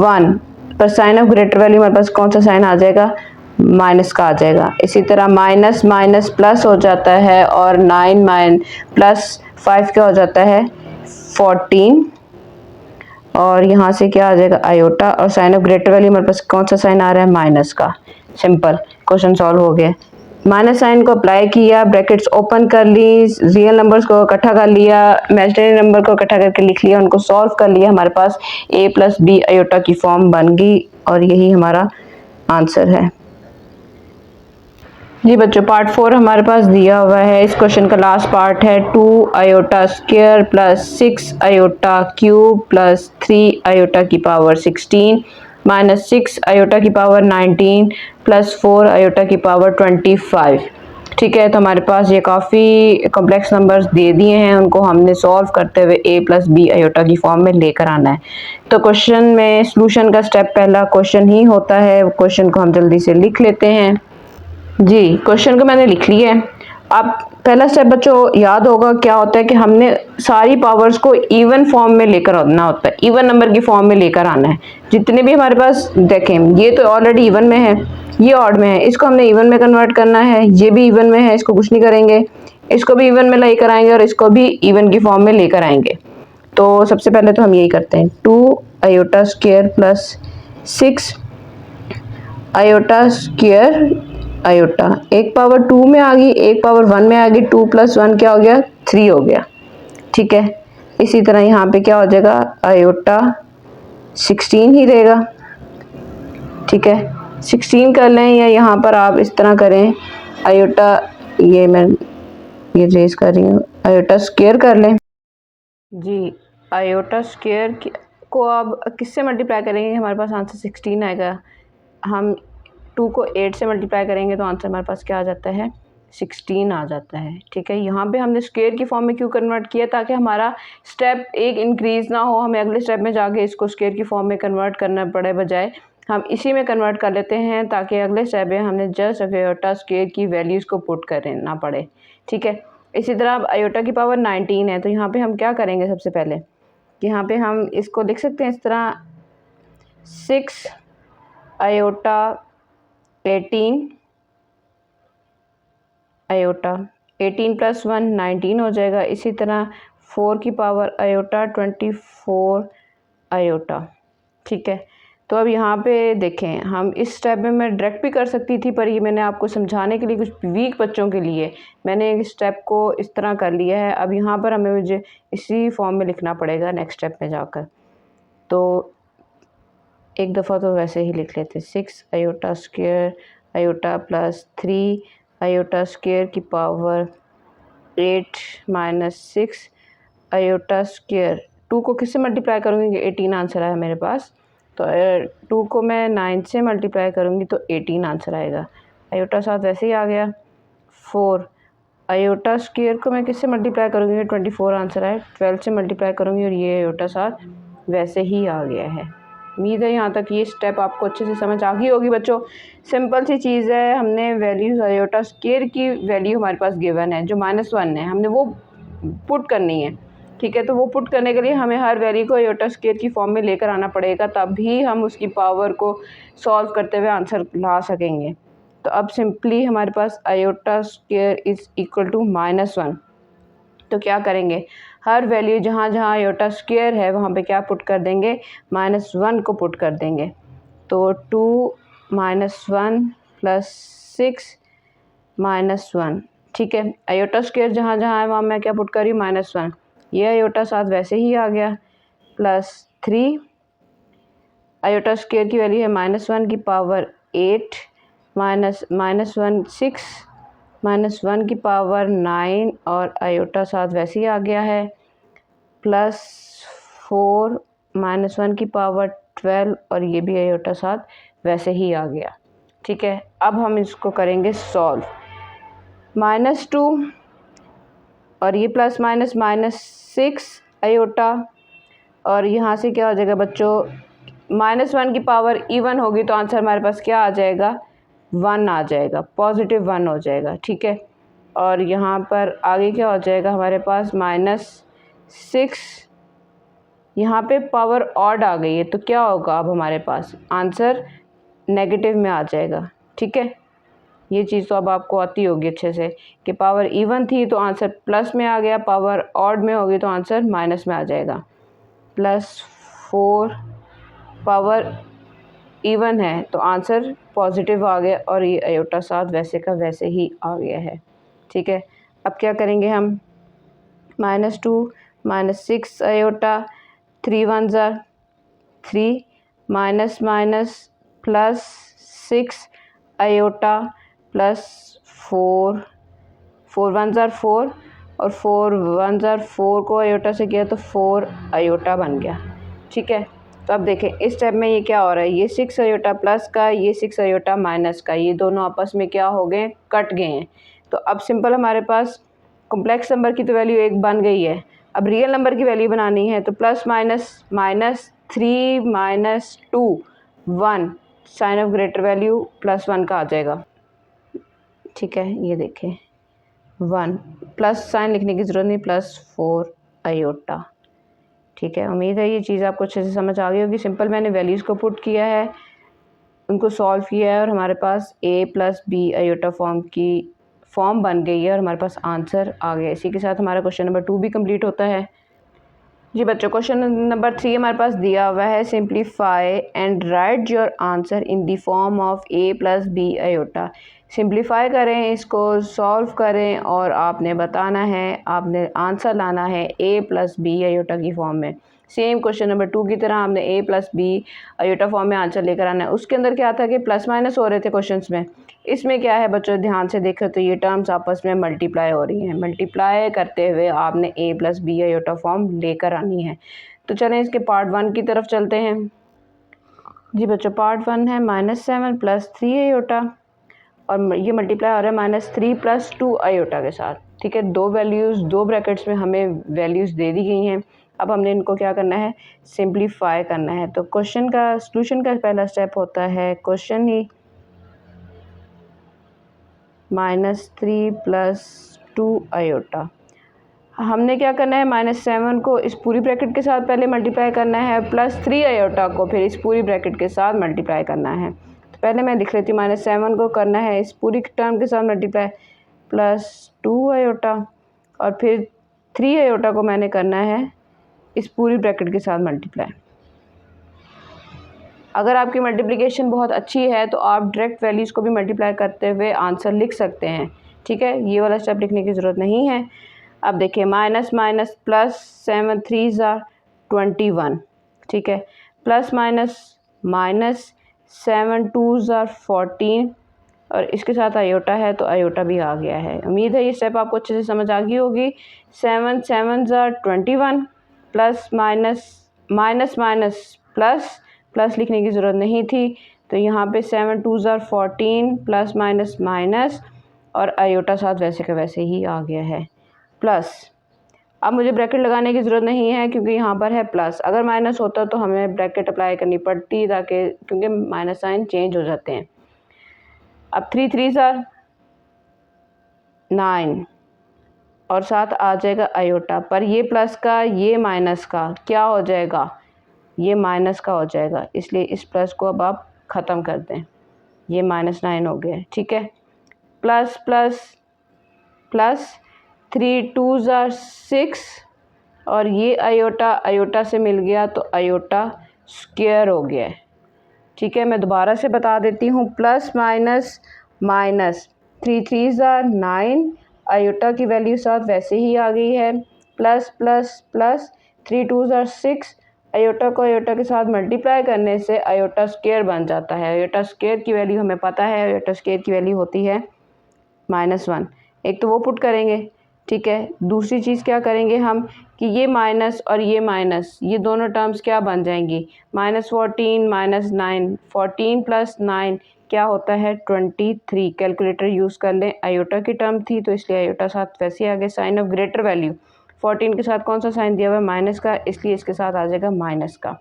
1 पर साइन ऑफ ग्रेटर वैल्यू हमारे पास कौन सा साइन आ जाएगा, माइनस का आ जाएगा। इसी तरह माइनस माइनस प्लस हो जाता है और 9 प्लस 5 क्या हो जाता है 14, और यहाँ से क्या आ जाएगा आयोटा, और साइन ऑफ ग्रेटर वैल्यू हमारे पास कौन सा साइन आ रहा है, माइनस का। सिंपल क्वेश्चन सॉल्व हो गया। माइनस साइन को अप्लाई किया, ब्रैकेट्स ओपन कर ली, रियल नंबर्स को इकट्ठा कर लिया, इमेजिनरी नंबर को इकट्ठा करके लिख लिया, उनको सॉल्व कर लिया, हमारे पास a + b आयोटा की फॉर्म बन गई और यही हमारा आंसर है। जी बच्चों, पार्ट 4 हमारे पास दिया हुआ है। इस क्वेश्चन का लास्ट पार्ट है 2 iota square + 6 iota cube + 3 iota की पावर 16 -6 आयोटा की पावर 19 + 4 आयोटा की पावर 25। ठीक है, तो हमारे पास ये काफ़ी कॉम्प्लेक्स नंबर्स दे दिए हैं, उनको हमने सॉल्व करते हुए a + b आयोटा की फॉर्म में लेकर आना है। तो क्वेश्चन में सॉल्यूशन का स्टेप पहला क्वेश्चन ही होता है। क्वेश्चन को हम जल्दी से लिख लेते हैं। जी, क्वेश्चन को मैंने लिख लिया है। अब पहला स्टेप बच्चों याद होगा क्या होता है कि हमने सारी पावर्स को इवन फॉर्म में लेकर आना होता है, इवन नंबर की फॉर्म में लेकर आना है। जितने भी हमारे पास देखें, ये तो ऑलरेडी इवन में है, ये ऑड में है, इसको हमने इवन में कन्वर्ट करना है। ये भी इवन में है, इसको कुछ नहीं करेंगे, इसको भी इवन में लेकर आएंगे और इसको भी इवन की फॉर्म में लेकर आएंगे। तो सबसे पहले तो हम यही करते हैं, 2 iota square + 6 iota square iota. एक पावर 2 में आ गई, एक पावर 1 में आ गई, 2 + 1 क्या हो गया 3 हो गया। ठीक है, इसी तरह यहाँ पे क्या हो जाएगा आयोटा 16 ही रहेगा। ठीक है, 16 कर लें, या यहाँ पर आप इस तरह करें आयोटा, मैं ये रेज कर रही हूँ, आयोटा स्क्वायर कर लें। जी, आयोटा स्क्वायर को अब किससे मल्टीप्लाई करेंगे, हमारे पास आंसर 16 आएगा। हम 2 को 8 से मल्टीप्लाई करेंगे तो आंसर हमारे पास क्या आ जाता है 16 आ जाता है। ठीक है, यहाँ पे हमने स्क्वायर की फॉर्म में क्यों कन्वर्ट किया, ताकि हमारा स्टेप एक इंक्रीज ना हो, हमें अगले स्टेप में जाके इसको स्क्वायर की फॉर्म में कन्वर्ट करना पड़े, बजाय हम इसी में कन्वर्ट कर लेते हैं ताकि अगले स्टेप में हमने जस्ट आयोटा स्क्वायर की वैल्यूज़ को पुट करना पड़े। ठीक है, इसी तरह अब आयोटा की पावर 19 है, तो यहाँ पर हम क्या करेंगे, सबसे पहले यहाँ पर हम इसको लिख सकते हैं इस तरह, 6 आयोटा 18 आयोटा, 18 + 1 19 हो जाएगा। इसी तरह 4 की पावर आयोटा 24 आयोटा। ठीक है, तो अब यहाँ पे देखें, हम इस स्टेप में मैं डायरेक्ट भी कर सकती थी, पर ये मैंने आपको समझाने के लिए, कुछ वीक बच्चों के लिए मैंने इस स्टेप को इस तरह कर लिया है। अब यहाँ पर हमें मुझे इसी फॉर्म में लिखना पड़ेगा नेक्स्ट स्टेप में जाकर। तो एक दफ़ा तो वैसे ही लिख लेते, 6 iota square iota + 3 iota square की पावर 8 - 6 आयोटा स्क्वायर। 2 को किससे मल्टीप्लाई करूँगी, 18 आंसर आया मेरे पास, तो 2 को मैं 9 से मल्टीप्लाई करूँगी तो 18 आंसर आएगा। आयोटा साथ वैसे ही आ गया। 4 आयोटा स्क्वायर को मैं किससे मल्टीप्लाई करूँगी, 24 आंसर आए, 12 से मल्टीप्लाई करूँगी और ये आयोटा साथ वैसे ही आ गया है। उम्मीद है यहाँ तक ये स्टेप आपको अच्छे से समझ आ गई होगी बच्चों। सिंपल सी चीज़ है, हमने वैल्यूज आयोटा स्क्वायर की वैल्यू हमारे पास गिवन है जो -1 है, हमने वो पुट करनी है। ठीक है, तो वो पुट करने के लिए हमें हर वैल्यू को आयोटा स्क्वायर की फॉर्म में लेकर आना पड़ेगा, तभी हम उसकी पावर को सॉल्व करते हुए आंसर ला सकेंगे। तो अब सिंपली हमारे पास iota square is equal to -1। तो क्या करेंगे, हर वैल्यू जहाँ जहाँ आयोटा स्क्वायर है वहाँ पे क्या पुट कर देंगे, -1 को पुट कर देंगे। तो 2 -1 + 6 -1। ठीक है, आयोटा स्क्वायर जहाँ जहाँ है वहाँ मैं क्या पुट कर रही हूँ, -1। ये आयोटा साथ वैसे ही आ गया, +3 आयोटा स्क्वायर की वैल्यू है -1 की पावर 8 -1 6 -1 की पावर 9 और आयोटा साथ वैसे ही आ गया है, +4 -1 की पावर 12 और ये भी आयोटा साथ वैसे ही आ गया। ठीक है, अब हम इसको करेंगे सॉल्व। -2 और ये प्लस माइनस -6 आयोटा, और यहाँ से क्या हो जाएगा बच्चों, -1 की पावर इवन होगी तो आंसर हमारे पास क्या आ जाएगा, 1 आ जाएगा, +1 हो जाएगा। ठीक है, और यहाँ पर आगे क्या हो जाएगा हमारे पास -6, यहाँ पे पावर ऑड आ गई है तो क्या होगा, अब हमारे पास आंसर नेगेटिव में आ जाएगा। ठीक है, ये चीज़ तो अब आपको आती होगी अच्छे से कि पावर इवन थी तो आंसर प्लस में आ गया, पावर ऑड में होगी तो आंसर माइनस में आ जाएगा। +4 पावर इवन है तो आंसर पॉजिटिव आ गया और ये आयोटा साथ वैसे का वैसे ही आ गया है। ठीक है, अब क्या करेंगे हम, -2 -6 आयोटा, 3 1 ज़ार 3 माइनस +6 आयोटा +4 4 1 ज़ार 4 और 4 1 ज़ार 4 को आयोटा से किया तो 4 आयोटा बन गया। ठीक है, तो अब देखें इस स्टेप में ये क्या हो रहा है, ये 6 आयोटा प्लस का, ये 6 आयोटा माइनस का, ये दोनों आपस में क्या हो गए, कट गए हैं। तो अब सिंपल हमारे पास कॉम्प्लेक्स नंबर की तो वैल्यू 1 बन गई है, अब रियल नंबर की वैल्यू बनानी है तो +- -3 -2 1 साइन ऑफ ग्रेटर वैल्यू +1 का आ जाएगा। ठीक है, ये देखें 1 प्लस साइन लिखने की ज़रूरत नहीं, +4 आयोटा। ठीक है, उम्मीद है ये चीज़ आपको अच्छे से समझ आ गई होगी। सिंपल मैंने वैल्यूज़ को पुट किया है, उनको सॉल्व किया है और हमारे पास a + b आयोटा फॉर्म बन गई है और हमारे पास आंसर आ गया। इसी के साथ हमारा क्वेश्चन नंबर 2 भी कंप्लीट होता है। जी बच्चों, क्वेश्चन नंबर 3 हमारे पास दिया हुआ है, simplify and right your answer in the form of a + b iota. Simplify करें, इसको सॉल्व करें और आपने बताना है, आपने आंसर लाना है a + b आयोटा की फॉर्म में। सेम क्वेश्चन नंबर 2 की तरह हमने a + b आयोटा फॉर्म में आंसर लेकर आना है। उसके अंदर क्या था कि प्लस माइनस हो रहे थे क्वेश्चंस में, इसमें क्या है बच्चों, ध्यान से देखो तो ये टर्म्स आपस में मल्टीप्लाई हो रही हैं, मल्टीप्लाई करते हुए आपने a + b आयोटा फॉर्म लेकर आनी है। तो चलें इसके पार्ट 1 की तरफ चलते हैं। जी बच्चों, पार्ट 1 है -7 + 3 आयोटा और ये मल्टीप्लाई हो रहा है -3 + 2 आयोटा के साथ। ठीक है, दो वैल्यूज़, दो ब्रैकेट्स में हमें वैल्यूज़ दे दी गई हैं। अब हमने इनको क्या करना है, सिंप्लीफाई करना है। तो क्वेश्चन का सॉल्यूशन का पहला स्टेप होता है क्वेश्चन ही -3 + 2 आयोटा। हमने क्या करना है, -7 को इस पूरी ब्रैकेट के साथ पहले मल्टीप्लाई करना है, +3 आयोटा को फिर इस पूरी ब्रैकेट के साथ मल्टीप्लाई करना है। तो पहले मैं लिख लेती हूँ, -7 को करना है इस पूरी टर्म के साथ मल्टीप्लाई, +2 आयोटा और फिर 3 आयोटा को मैंने करना है इस पूरी ब्रैकेट के साथ मल्टीप्लाई। अगर आपकी मल्टीप्लिकेशन बहुत अच्छी है तो आप डायरेक्ट वैल्यूज़ को भी मल्टीप्लाई करते हुए आंसर लिख सकते हैं। ठीक है, ये वाला स्टेप लिखने की ज़रूरत नहीं है। अब देखिए माइनस माइनस +7 3 ज़ार 21। ठीक है, प्लस माइनस -7 2 ज़ार 14 और इसके साथ आयोटा है तो आयोटा भी आ गया है। उम्मीद है ये स्टेप आपको अच्छे से समझ आ गई होगी। 7 7 ज़ार 21 प्लस माइनस प्लस लिखने की ज़रूरत नहीं थी, तो यहाँ पे 7 2 ज़ार 14 प्लस माइनस और आयोटा साथ वैसे का वैसे ही आ गया है, प्लस अब मुझे ब्रैकेट लगाने की ज़रूरत नहीं है क्योंकि यहाँ पर है प्लस। अगर माइनस होता तो हमें ब्रैकेट अप्लाई करनी पड़ती ताकि, क्योंकि माइनस साइन चेंज हो जाते हैं। अब 3 3 ज़ार 9 और साथ आ जाएगा आयोटा, पर ये प्लस का ये माइनस का क्या हो जाएगा, ये माइनस का हो जाएगा, इसलिए इस प्लस को अब आप ख़त्म कर दें। ये -9 हो गया, ठीक है। प्लस प्लस प्लस 3 2 ज़ार 6 और ये आयोटा आयोटा से मिल गया तो आयोटा स्क्वायर हो गया है, ठीक है। मैं दोबारा से बता देती हूँ, प्लस माइनस माइनस 3 3 ज़ार 9, आयोटा की वैल्यू साथ वैसे ही आ गई है, प्लस प्लस प्लस 3 2 ज़ार 6, आयोटा को आयोटा के साथ मल्टीप्लाई करने से आयोटा स्क्वायर बन जाता है। आयोटा स्क्वायर की वैल्यू हमें पता है, आयोटा स्क्वायर की वैल्यू होती है -1। एक तो वो पुट करेंगे, ठीक है। दूसरी चीज़ क्या करेंगे हम कि ये माइनस और ये माइनस, ये दोनों टर्म्स क्या बन जाएंगी, -14 -9, 14 + 9 क्या होता है 23। कैलकुलेटर यूज़ कर लें, आयोटा की टर्म थी तो इसलिए आयोटा साथ वैसे आगे साइन ऑफ ग्रेटर वैल्यू, 14 के साथ कौन सा साइन दिया हुआ है माइनस का, इसलिए इसके साथ आ जाएगा माइनस का।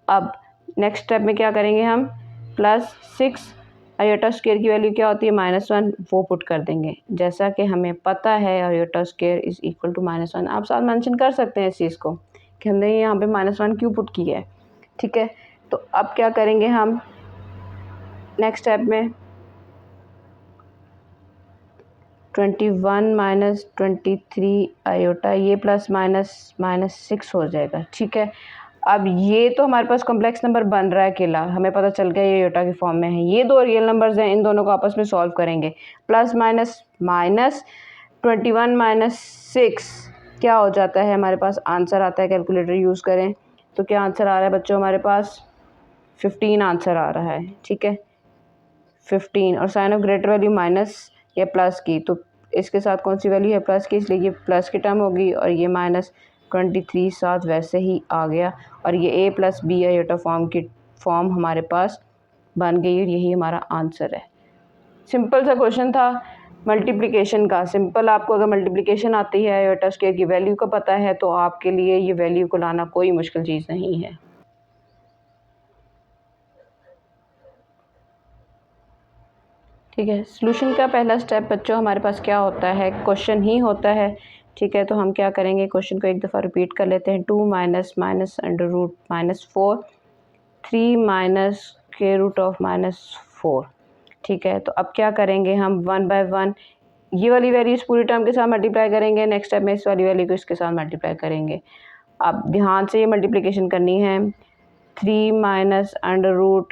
अब नेक्स्ट स्टेप में क्या करेंगे हम, +6 आयोटा स्क्वायर की वैल्यू क्या होती है -1, वो पुट कर देंगे। जैसा कि हमें पता है iota square is equal to -1, आप साथ मेंशन कर सकते हैं इस चीज़ को कि हमने यहाँ पे -1 क्यों पुट किया है, ठीक है। तो अब क्या करेंगे हम नेक्स्ट स्टेप में, 21 - 23 आयोटा, ये प्लस माइनस -6 हो जाएगा, ठीक है। अब ये तो हमारे पास कॉम्प्लेक्स नंबर बन रहा है अकेला, हमें पता चल गया ये आयोटा के फॉर्म में है। ये दो रियल नंबर्स हैं, इन दोनों को आपस में सॉल्व करेंगे। प्लस माइनस माइनस 21 - 6 क्या हो जाता है, हमारे पास आंसर आता है, कैलकुलेटर यूज़ करें तो क्या आंसर आ रहा है बच्चों, हमारे पास 15 आंसर आ रहा है, ठीक है 15। और sign of greater value minus या प्लस की, तो इसके साथ कौन सी वैल्यू है प्लस की, इसलिए ये प्लस की टर्म होगी और ये -23 साथ वैसे ही आ गया और ये a + b आयोटा फॉर्म हमारे पास बन गई और यही हमारा आंसर है। सिंपल सा क्वेश्चन था मल्टीप्लिकेशन का। सिंपल, आपको अगर मल्टीप्लिकेशन आती है, आयोटा स्क्वायर की वैल्यू का पता है तो आपके लिए ये वैल्यू को लाना कोई मुश्किल चीज़ नहीं है। ठीक है, सॉल्यूशन का पहला स्टेप बच्चों हमारे पास क्या होता है, क्वेश्चन ही होता है, ठीक है। तो हम क्या करेंगे, क्वेश्चन को एक दफ़ा रिपीट कर लेते हैं। 2 - -√-4 3 -√(-4), ठीक है। तो अब क्या करेंगे हम 1 बाय 1 ये वाली वैल्यू इस पूरी टर्म के साथ मल्टीप्लाई करेंगे, नेक्स्ट स्टेप में इस वाली वैल्यू को इसके साथ मल्टीप्लाई करेंगे। अब ध्यान से ये मल्टीप्लिकेशन करनी है। 3 -√-4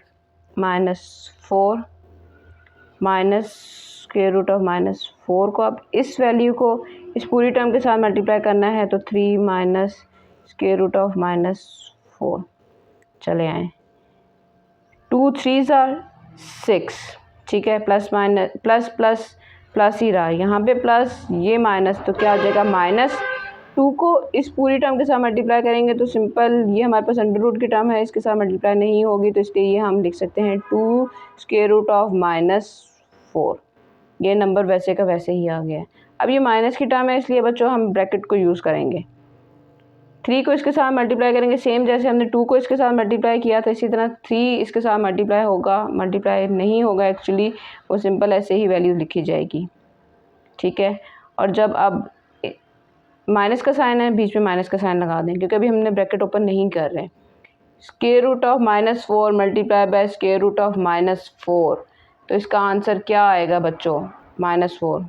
-√(-4) को अब इस वैल्यू को इस पूरी टर्म के साथ मल्टीप्लाई करना है, तो 3 -√(-4) चले आएँ। 2 3 ज़ार 6, ठीक है। Plus minus plus plus plus ही रहा, यहाँ पे प्लस ये माइनस, तो क्या आ जाएगा -2 को इस पूरी टर्म के साथ मल्टीप्लाई करेंगे तो सिंपल ये हमारे पास अंडर रूट की टर्म है, इसके साथ मल्टीप्लाई नहीं होगी, तो इसलिए ये हम लिख सकते हैं 2√(-4). ये नंबर वैसे का वैसे ही आ गया है। अब ये माइनस की टर्म है, इसलिए बच्चों हम ब्रैकेट को यूज़ करेंगे। 3 को इसके साथ मल्टीप्लाई करेंगे, सेम जैसे हमने 2 को इसके साथ मल्टीप्लाई किया था इसी तरह 3 इसके साथ मल्टीप्लाई नहीं होगा एक्चुअली, वो सिंपल ऐसे ही वैल्यू लिखी जाएगी, ठीक है। और जब अब माइनस का साइन है, बीच में माइनस का साइन लगा दें क्योंकि अभी हमने ब्रैकेट ओपन नहीं कर रहे। (-4 मल्टीप्लाई बाय (-4), तो इसका आंसर क्या आएगा बच्चों -4।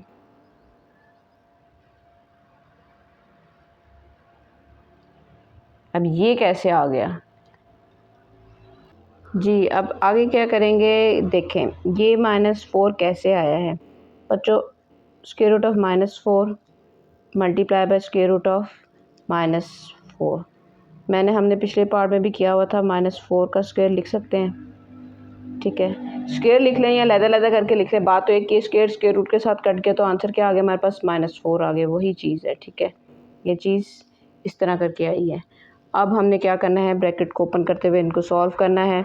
अब ये कैसे आ गया जी। अब आगे क्या करेंगे, देखें ये -4 कैसे आया है बच्चों। (-4) मल्टीप्लाई बाय (-4), हमने पिछले पार्ट में भी किया हुआ था, -4 का स्क्वायर लिख सकते हैं, ठीक है। स्क्वायर लिख लें या लैदा करके लिख लें, बात तो एक ही, स्क्वायर रूट के साथ कट गया तो आंसर क्या आ गया हमारे पास -4 आ गया, वही चीज़ है, ठीक है। ये चीज़ इस तरह करके आई है। अब हमने क्या करना है, ब्रैकेट को ओपन करते हुए इनको सॉल्व करना है।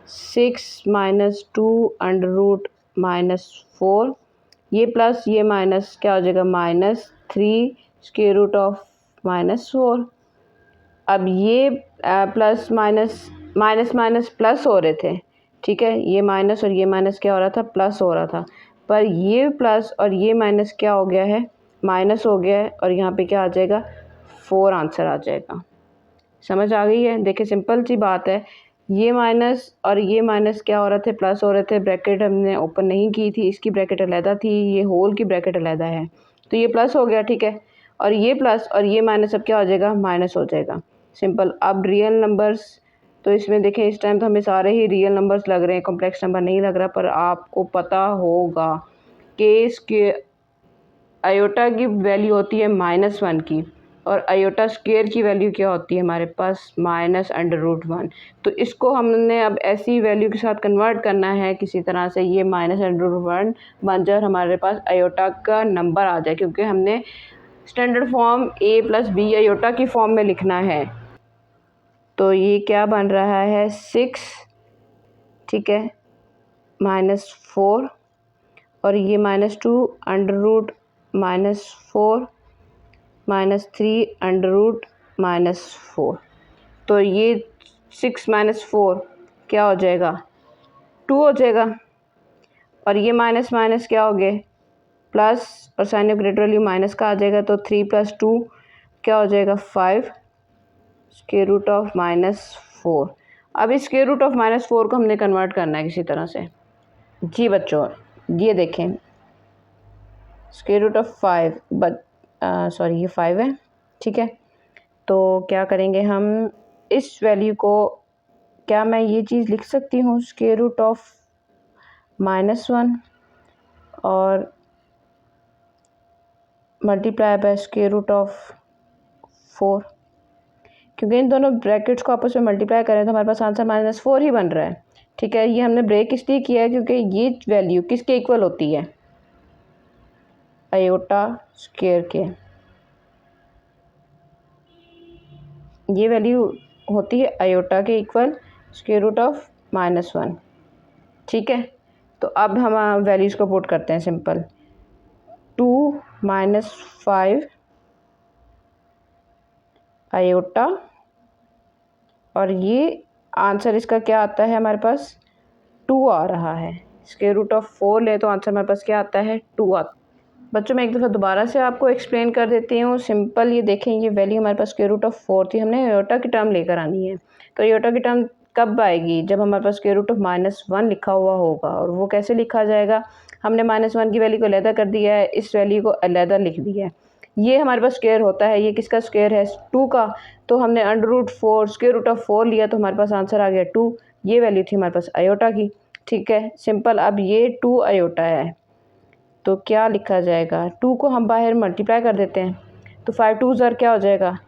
6 - 2√-4, ये प्लस ये माइनस क्या हो जाएगा -3 स्क्वायर रूट ऑफ -4। अब ये plus minus minus minus plus हो रहे थे, ठीक है, ये माइनस और ये माइनस क्या हो रहा था, प्लस हो रहा था, पर ये प्लस और ये माइनस क्या हो गया है, माइनस हो गया है, और यहाँ पे क्या आ जाएगा, 4 आंसर आ जाएगा। समझ आ गई है? देखिए सिंपल सी बात है, ये माइनस और ये माइनस क्या हो रहे थे, प्लस हो रहे थे, ब्रैकेट हमने ओपन नहीं की थी, इसकी ब्रैकेट अलहदा थी, ये होल की ब्रैकेट अलहदा है, तो ये प्लस हो गया, ठीक है, और ये प्लस और ये माइनस अब क्या हो जाएगा, माइनस हो जाएगा। सिंपल। अब रियल नंबर्स, तो इसमें देखें इस टाइम तो हमें सारे ही रियल नंबर्स लग रहे हैं, कॉम्प्लेक्स नंबर नहीं लग रहा, पर आपको पता होगा कि इसके आयोटा की वैल्यू होती है -1 की, और आयोटा स्क्वायर की वैल्यू क्या होती है हमारे पास, -√1। तो इसको हमने अब ऐसी वैल्यू के साथ कन्वर्ट करना है किसी तरह से, ये -√1 बन जाए, हमारे पास आयोटा का नंबर आ जाए, क्योंकि हमने standard form a + b iota की फॉर्म में लिखना है। तो ये क्या बन रहा है, 6, ठीक है, -4, और ये -2 √-4 -3 √-4। तो ये 6 - 4 क्या हो जाएगा, 2 हो जाएगा, और ये माइनस माइनस क्या हो गए, प्लस, और sign of greater value minus का आ जाएगा, तो 3 + 2 क्या हो जाएगा, 5 स्क्वायर रूट ऑफ -4। अब इस स्क्वायर रूट ऑफ -4 को हमने कन्वर्ट करना है किसी तरह से। जी बच्चों, ये देखें स्क्वायर रूट ऑफ 5, सॉरी ये 5 है, ठीक है, तो क्या करेंगे हम, इस वैल्यू को, क्या मैं ये चीज़ लिख सकती हूँ, स्क्वायर रूट ऑफ -1 और multiply by square root of 4, क्योंकि इन दोनों ब्रैकेट्स को आपस में मल्टीप्लाई करें तो हमारे पास आंसर -4 ही बन रहा है, ठीक है। ये हमने ब्रेक इसलिए किया है क्योंकि ये वैल्यू किसके इक्वल होती है, आयोटा स्क्वायर के, ये वैल्यू होती है आयोटा के इक्वल स्क्वायर रूट ऑफ -1, ठीक है। तो अब हम वैल्यूज़ को पुट करते हैं, सिंपल, 2 - 5 आयोटा, और ये आंसर इसका क्या आता है हमारे पास, 2 आ रहा है। स्क्वायर रूट ऑफ 4 ले तो आंसर हमारे पास क्या आता है, 2 आता है। बच्चों मैं एक दफ़ा दोबारा से आपको एक्सप्लेन कर देती हूँ, सिंपल। ये देखें, ये वैल्यू हमारे पास स्क्वायर रूट ऑफ 4 थी, हमने आयोटा की टर्म लेकर आनी है। तो आयोटा की टर्म कब आएगी, जब हमारे पास स्क्वायर रूट ऑफ -1 लिखा हुआ होगा, और वो कैसे लिखा जाएगा, हमने -1 की वैल्यू को अलहदा कर दिया है, इस वैल्यू को अलहदा लिख दिया है। ये हमारे पास स्क्वायर होता है, ये किसका स्क्वायर है, 2 का, तो हमने √4 स्क्वायर रूट ऑफ 4 लिया, तो हमारे पास आंसर आ गया 2। ये वैल्यू थी हमारे पास आयोटा की, ठीक है, सिंपल। अब ये 2 आयोटा है, तो क्या लिखा जाएगा, 2 को हम बाहर मल्टीप्लाई कर देते हैं, तो 5 2 ज़र क्या हो जाएगा,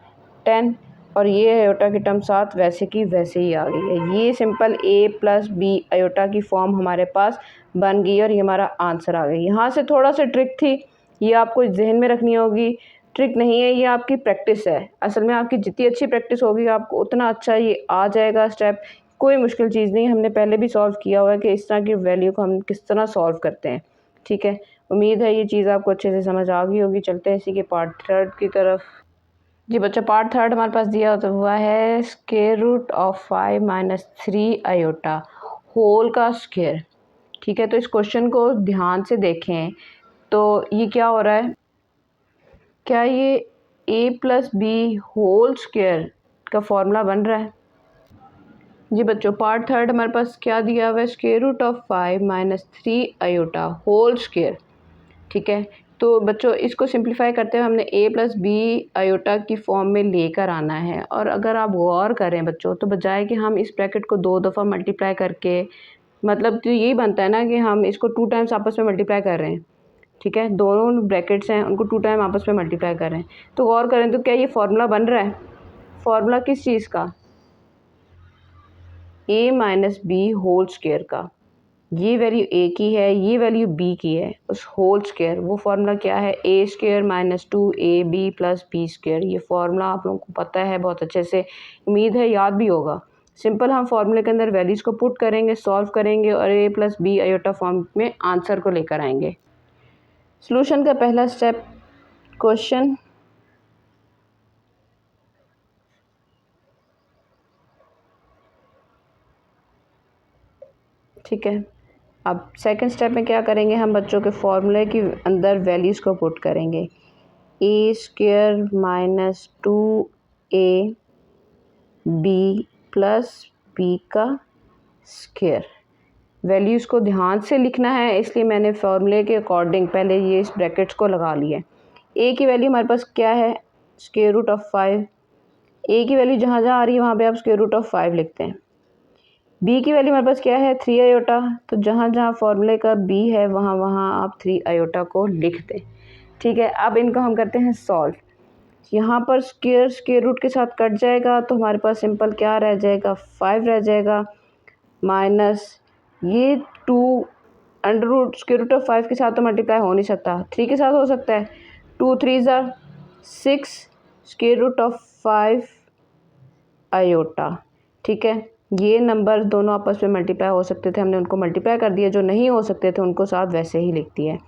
10, और ये आयोटा की टर्म साथ वैसे की वैसे ही आ गई है। ये सिंपल a + b आयोटा की फॉर्म हमारे पास बन गई, और ये हमारा आंसर आ गया। यहाँ से थोड़ा सा ट्रिक थी, ये आपको जहन में रखनी होगी, ट्रिक नहीं है, ये आपकी प्रैक्टिस है। असल में आपकी जितनी अच्छी प्रैक्टिस होगी आपको उतना अच्छा ये आ जाएगा स्टेप। कोई मुश्किल चीज़ नहीं, हमने पहले भी सॉल्व किया हुआ है कि इस तरह की वैल्यू को हम किस तरह सॉल्व करते हैं, ठीक है। उम्मीद है ये चीज़ आपको अच्छे से समझ आ गई होगी। चलते हैं इसी के पार्ट 3 की तरफ। जी बच्चा, पार्ट 3 हमारे पास दिया हुआ है square root of 5 - 3 iota whole का स्क्वायर, ठीक है। तो इस क्वेश्चन को ध्यान से देखें, तो ये क्या हो रहा है, क्या ये a + b होल स्क्वायर का फॉर्मूला बन रहा है। जी बच्चों, पार्ट 3 हमारे पास क्या दिया हुआ है, square root of 5 - 3 iota whole square, ठीक है। तो बच्चों इसको सिंप्लीफाई करते हुए हमने a + b आयोटा की फॉर्म में लेकर आना है। और अगर आप गौर करें बच्चों, तो बजाय कि हम इस ब्रैकेट को 2 दफ़ा मल्टीप्लाई करके, मतलब तो यही बनता है ना कि हम इसको 2 टाइम्स आपस में मल्टीप्लाई कर रहे हैं, ठीक है, दोनों ब्रैकेट्स हैं उनको 2 टाइम आपस में मल्टीप्लाई कर रहे हैं। तो गौर करें, तो क्या ये फार्मूला बन रहा है, फार्मूला किस चीज़ का, a - b होल स्क्वायर का। ये वैल्यू a की है, ये वैल्यू b की है, उस होल स्क्वायर, वो फार्मूला क्या है, a² - 2ab + b स्क्वायर। ये फार्मूला आप लोगों को पता है बहुत अच्छे से, उम्मीद है याद भी होगा। सिंपल हम फार्मूले के अंदर वैल्यूज़ को पुट करेंगे, सॉल्व करेंगे, और a + b आयोटा फॉर्म में आंसर को लेकर आएंगे। सॉल्यूशन का पहला स्टेप, क्वेश्चन ठीक है। अब सेकंड स्टेप में क्या करेंगे, हम बच्चों के फॉर्मूले के अंदर वैल्यूज़ को पुट करेंगे। A square minus 2ab plus B का स्क्वायर। वैल्यूज़ को ध्यान से लिखना है, इसलिए मैंने फॉर्मूले के अकॉर्डिंग पहले ये इस ब्रैकेट्स को लगा लिया। ए की वैल्यू हमारे पास क्या है, स्क्वायर रूट ऑफ 5। ए की वैल्यू जहाँ जहाँ आ रही है वहाँ पे आप स्क्वायर रूट ऑफ 5 लिखते हैं। बी की वैल्यू हमारे पास क्या है, 3 आयोटा, तो जहाँ जहाँ फॉर्मूले का बी है वहाँ वहाँ आप 3 आयोटा को लिख दें। ठीक है, अब इनको हम करते हैं सॉल्व। यहाँ पर स्क्वायर रूट के साथ कट जाएगा तो हमारे पास सिंपल क्या रह जाएगा, 5 रह जाएगा, माइनस ये 2 under root square root of 5 के साथ तो मल्टीप्लाई हो नहीं सकता, 3 के साथ हो सकता है। 2 3 6 स्क्वायर रूट ऑफ 5 आयोटा। ठीक है, ये नंबर दोनों आपस में मल्टीप्लाई हो सकते थे, हमने उनको मल्टीप्लाई कर दिया, जो नहीं हो सकते थे उनको साथ वैसे ही लिख दिया है।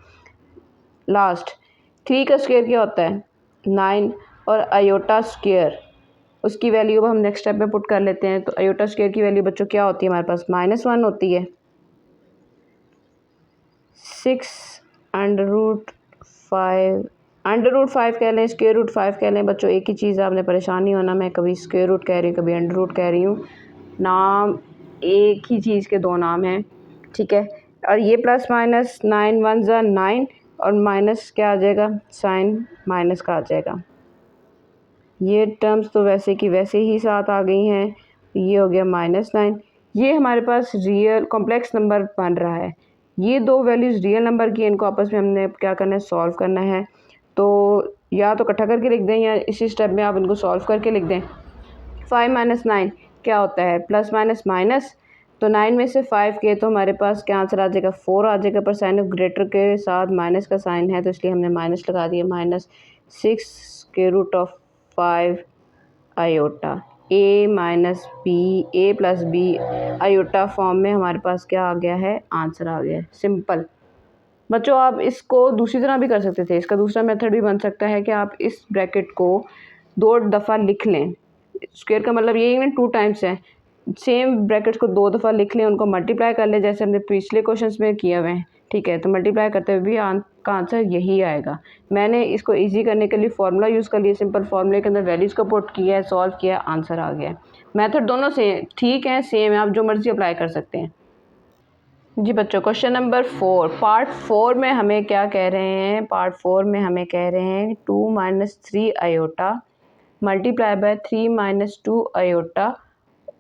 लास्ट 3 का स्क्वायर क्या होता है, 9, और आयोटा स्क्वायर उसकी वैल्यू अब हम नेक्स्ट स्टेप में पुट कर लेते हैं। तो आयोटा स्क्वायर की वैल्यू बच्चों क्या होती है हमारे पास, -1 होती है। 6 अंडर रूट 5 कह लें, स्क्वायर रूट 5 कह लें, बच्चों एक ही चीज़ है, आपने परेशान नहीं होना, मैं कभी स्क्वायर रूट कह रही हूँ कभी अंडर रूट कह रही हूँ, नाम एक ही चीज़ के दो नाम हैं। ठीक है, और ये प्लस माइनस 9 1 9 और माइनस क्या आ जाएगा, साइन माइनस का आ जाएगा। ये टर्म्स तो वैसे की वैसे ही साथ आ गई हैं, ये हो गया -9। ये हमारे पास रियल कॉम्प्लेक्स नंबर बन रहा है, ये दो वैल्यूज़ रियल नंबर की, इनको आपस में हमने क्या करना है, सॉल्व करना है। तो या तो इकट्ठा करके लिख दें या इसी स्टेप में आप इनको सॉल्व करके लिख दें। 5 - 9 क्या होता है, प्लस माइनस माइनस, तो 9 में से 5 के तो हमारे पास क्या आंसर आ जाएगा, 4 आ जाएगा, पर साइन ऑफ ग्रेटर के साथ माइनस का साइन है तो इसलिए हमने माइनस लगा दिया, -6 square root of 5 iota. A minus b, a plus B iota form में हमारे पास क्या आ गया है, आंसर आ गया है। सिंपल बच्चों, आप इसको दूसरी तरह भी कर सकते थे, इसका दूसरा मेथड भी बन सकता है कि आप इस ब्रैकेट को 2 दफ़ा लिख लें। स्क्वायर का मतलब यही ना 2 टाइम्स है, सेम ब्रैकेट्स को 2 दफ़ा लिख लें, उनको मल्टीप्लाई कर लें जैसे हमने पिछले क्वेश्चंस में किए हुए हैं। ठीक है, तो मल्टीप्लाई करते हुए भी का आंसर यही आएगा। मैंने इसको इजी करने के लिए फार्मूला यूज़ कर लिया, सिंपल फार्मूले के अंदर वैल्यूज़ को पुट किया है, सॉल्व किया, आंसर आ गया। मेथड दोनों से ठीक है, सेम है, आप जो मर्ज़ी अप्लाई कर सकते हैं। जी बच्चों, क्वेश्चन नंबर 4 पार्ट 4 में हमें क्या कह रहे हैं, पार्ट 4 में हमें कह रहे हैं 2 - 3 iota multiply by 3 - 2 iota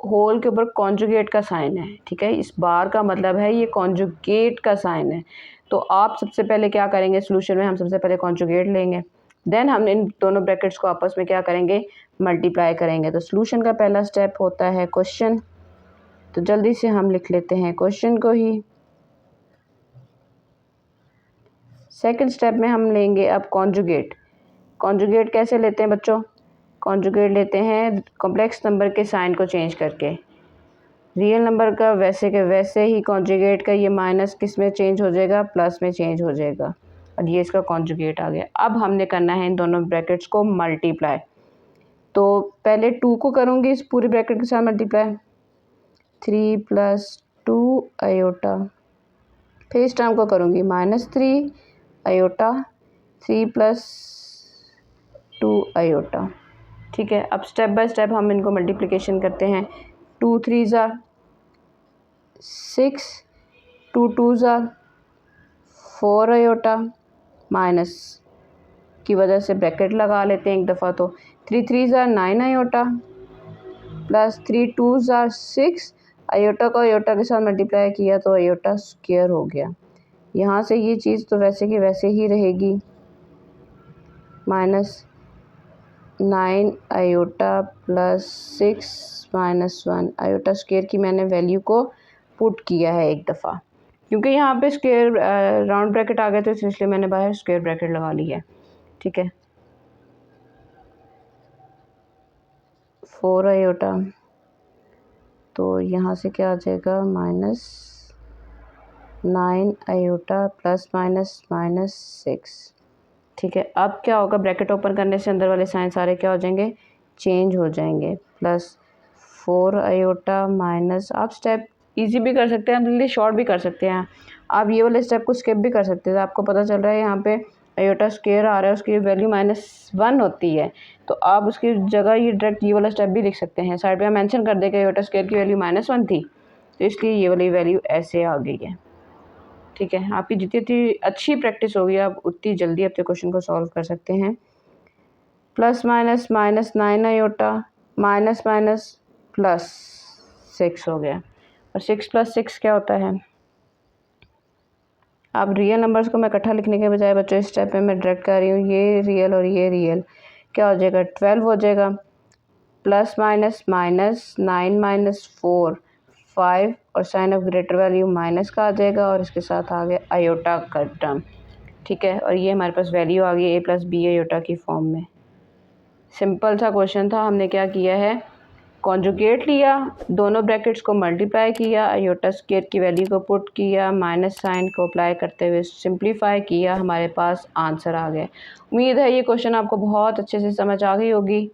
whole के ऊपर कॉन्जुगेट का साइन है। ठीक है, इस बार का मतलब है ये कॉन्जुगेट का साइन है। तो आप सबसे पहले क्या करेंगे, सोल्यूशन में हम सबसे पहले कॉन्जुगेट लेंगे, देन हम इन दोनों ब्रैकेट्स को आपस में क्या करेंगे, मल्टीप्लाई करेंगे। तो सोल्यूशन का पहला स्टेप होता है क्वेश्चन, तो जल्दी से हम लिख लेते हैं क्वेश्चन को ही। सेकंड स्टेप में हम लेंगे अब कॉन्जुगेट। कॉन्जुगेट कैसे लेते हैं बच्चों, कॉन्जुगेट लेते हैं कॉम्प्लेक्स नंबर के साइन को चेंज करके, रियल नंबर का वैसे के वैसे ही कॉन्जुगेट का ये माइनस किस में चेंज हो जाएगा, प्लस में चेंज हो जाएगा, और ये इसका कॉन्जुगेट आ गया। अब हमने करना है इन दोनों ब्रैकेट्स को मल्टीप्लाई। तो पहले 2 को करूँगी इस पूरे ब्रैकेट के साथ मल्टीप्लाई, 3 + 2 आयोटा, फिर इस टर्म को करूँगी -3 आयोटा, 3 + 2 आयोटा। ठीक है, अब स्टेप बाय स्टेप हम इनको मल्टीप्लिकेशन करते हैं। 2 3 6, 2 2 4 आयोटा, माइनस की वजह से ब्रैकेट लगा लेते हैं एक दफ़ा, तो 3 3 9 आयोटा प्लस 3 2 6 आयोटा को आयोटा के साथ मल्टीप्लाई किया तो आयोटा स्क्वायर हो गया। यहाँ से ये चीज़ तो वैसे की वैसे ही रहेगी, -9 आयोटा प्लस 6 - 1 आयोटा स्क्वायर की मैंने वैल्यू को पुट किया है एक दफ़ा, क्योंकि यहाँ पे स्क्वायर राउंड ब्रैकेट आ गए तो इसलिए मैंने बाहर स्क्वायर ब्रैकेट लगा ली है। ठीक है, 4 आयोटा, तो यहाँ से क्या आ जाएगा, -9 आयोटा प्लस माइनस 6। ठीक है, अब क्या होगा, ब्रैकेट ओपन करने से अंदर वाले साइन सारे क्या हो जाएंगे, चेंज हो जाएंगे, +4 आयोटा माइनस, आप स्टेप इजी भी कर सकते हैं, हम शॉर्ट भी कर सकते हैं। आप ये वाले स्टेप को स्किप भी कर सकते हैं। आपको पता चल रहा है यहाँ पे आयोटा स्क्वायर आ रहा है, उसकी वैल्यू -1 होती है, तो आप उसकी जगह ये डायरेक्ट ये वाला स्टेप भी लिख सकते हैं। साइड पे हम मेंशन कर दें कि आयोटा स्क्वायर की वैल्यू -1 थी, तो इसलिए ये वाली वैल्यू ऐसे आ गई है। ठीक है, आपकी जितनी अच्छी प्रैक्टिस होगी आप उतनी जल्दी अपने क्वेश्चन को सॉल्व कर सकते हैं। Plus minus -9 iota minus minus +6 हो गया, और 6 + 6 क्या होता है। अब रियल नंबर्स को मैं इकट्ठा लिखने के बजाय बच्चों इस स्टेप में मैं डायरेक्ट कर रही हूँ, ये रियल और ये रियल, क्या हो जाएगा 12 हो जाएगा। प्लस माइनस -9 - 4 5, और sign of greater value minus का आ जाएगा, और इसके साथ आ गया आयोटा का टर्म। ठीक है, और ये हमारे पास वैल्यू आ गई a + b आयोटा की फॉर्म में। सिंपल सा क्वेश्चन था। हमने क्या किया है, कॉन्जुगेट लिया, दोनों ब्रैकेट्स को मल्टीप्लाई किया, आयोटा स्क्वायर की वैल्यू को पुट किया, माइनस साइन को अप्लाई करते हुए सिंप्लीफाई किया, हमारे पास आंसर आ गया। उम्मीद है ये क्वेश्चन आपको बहुत अच्छे से समझ आ गई होगी।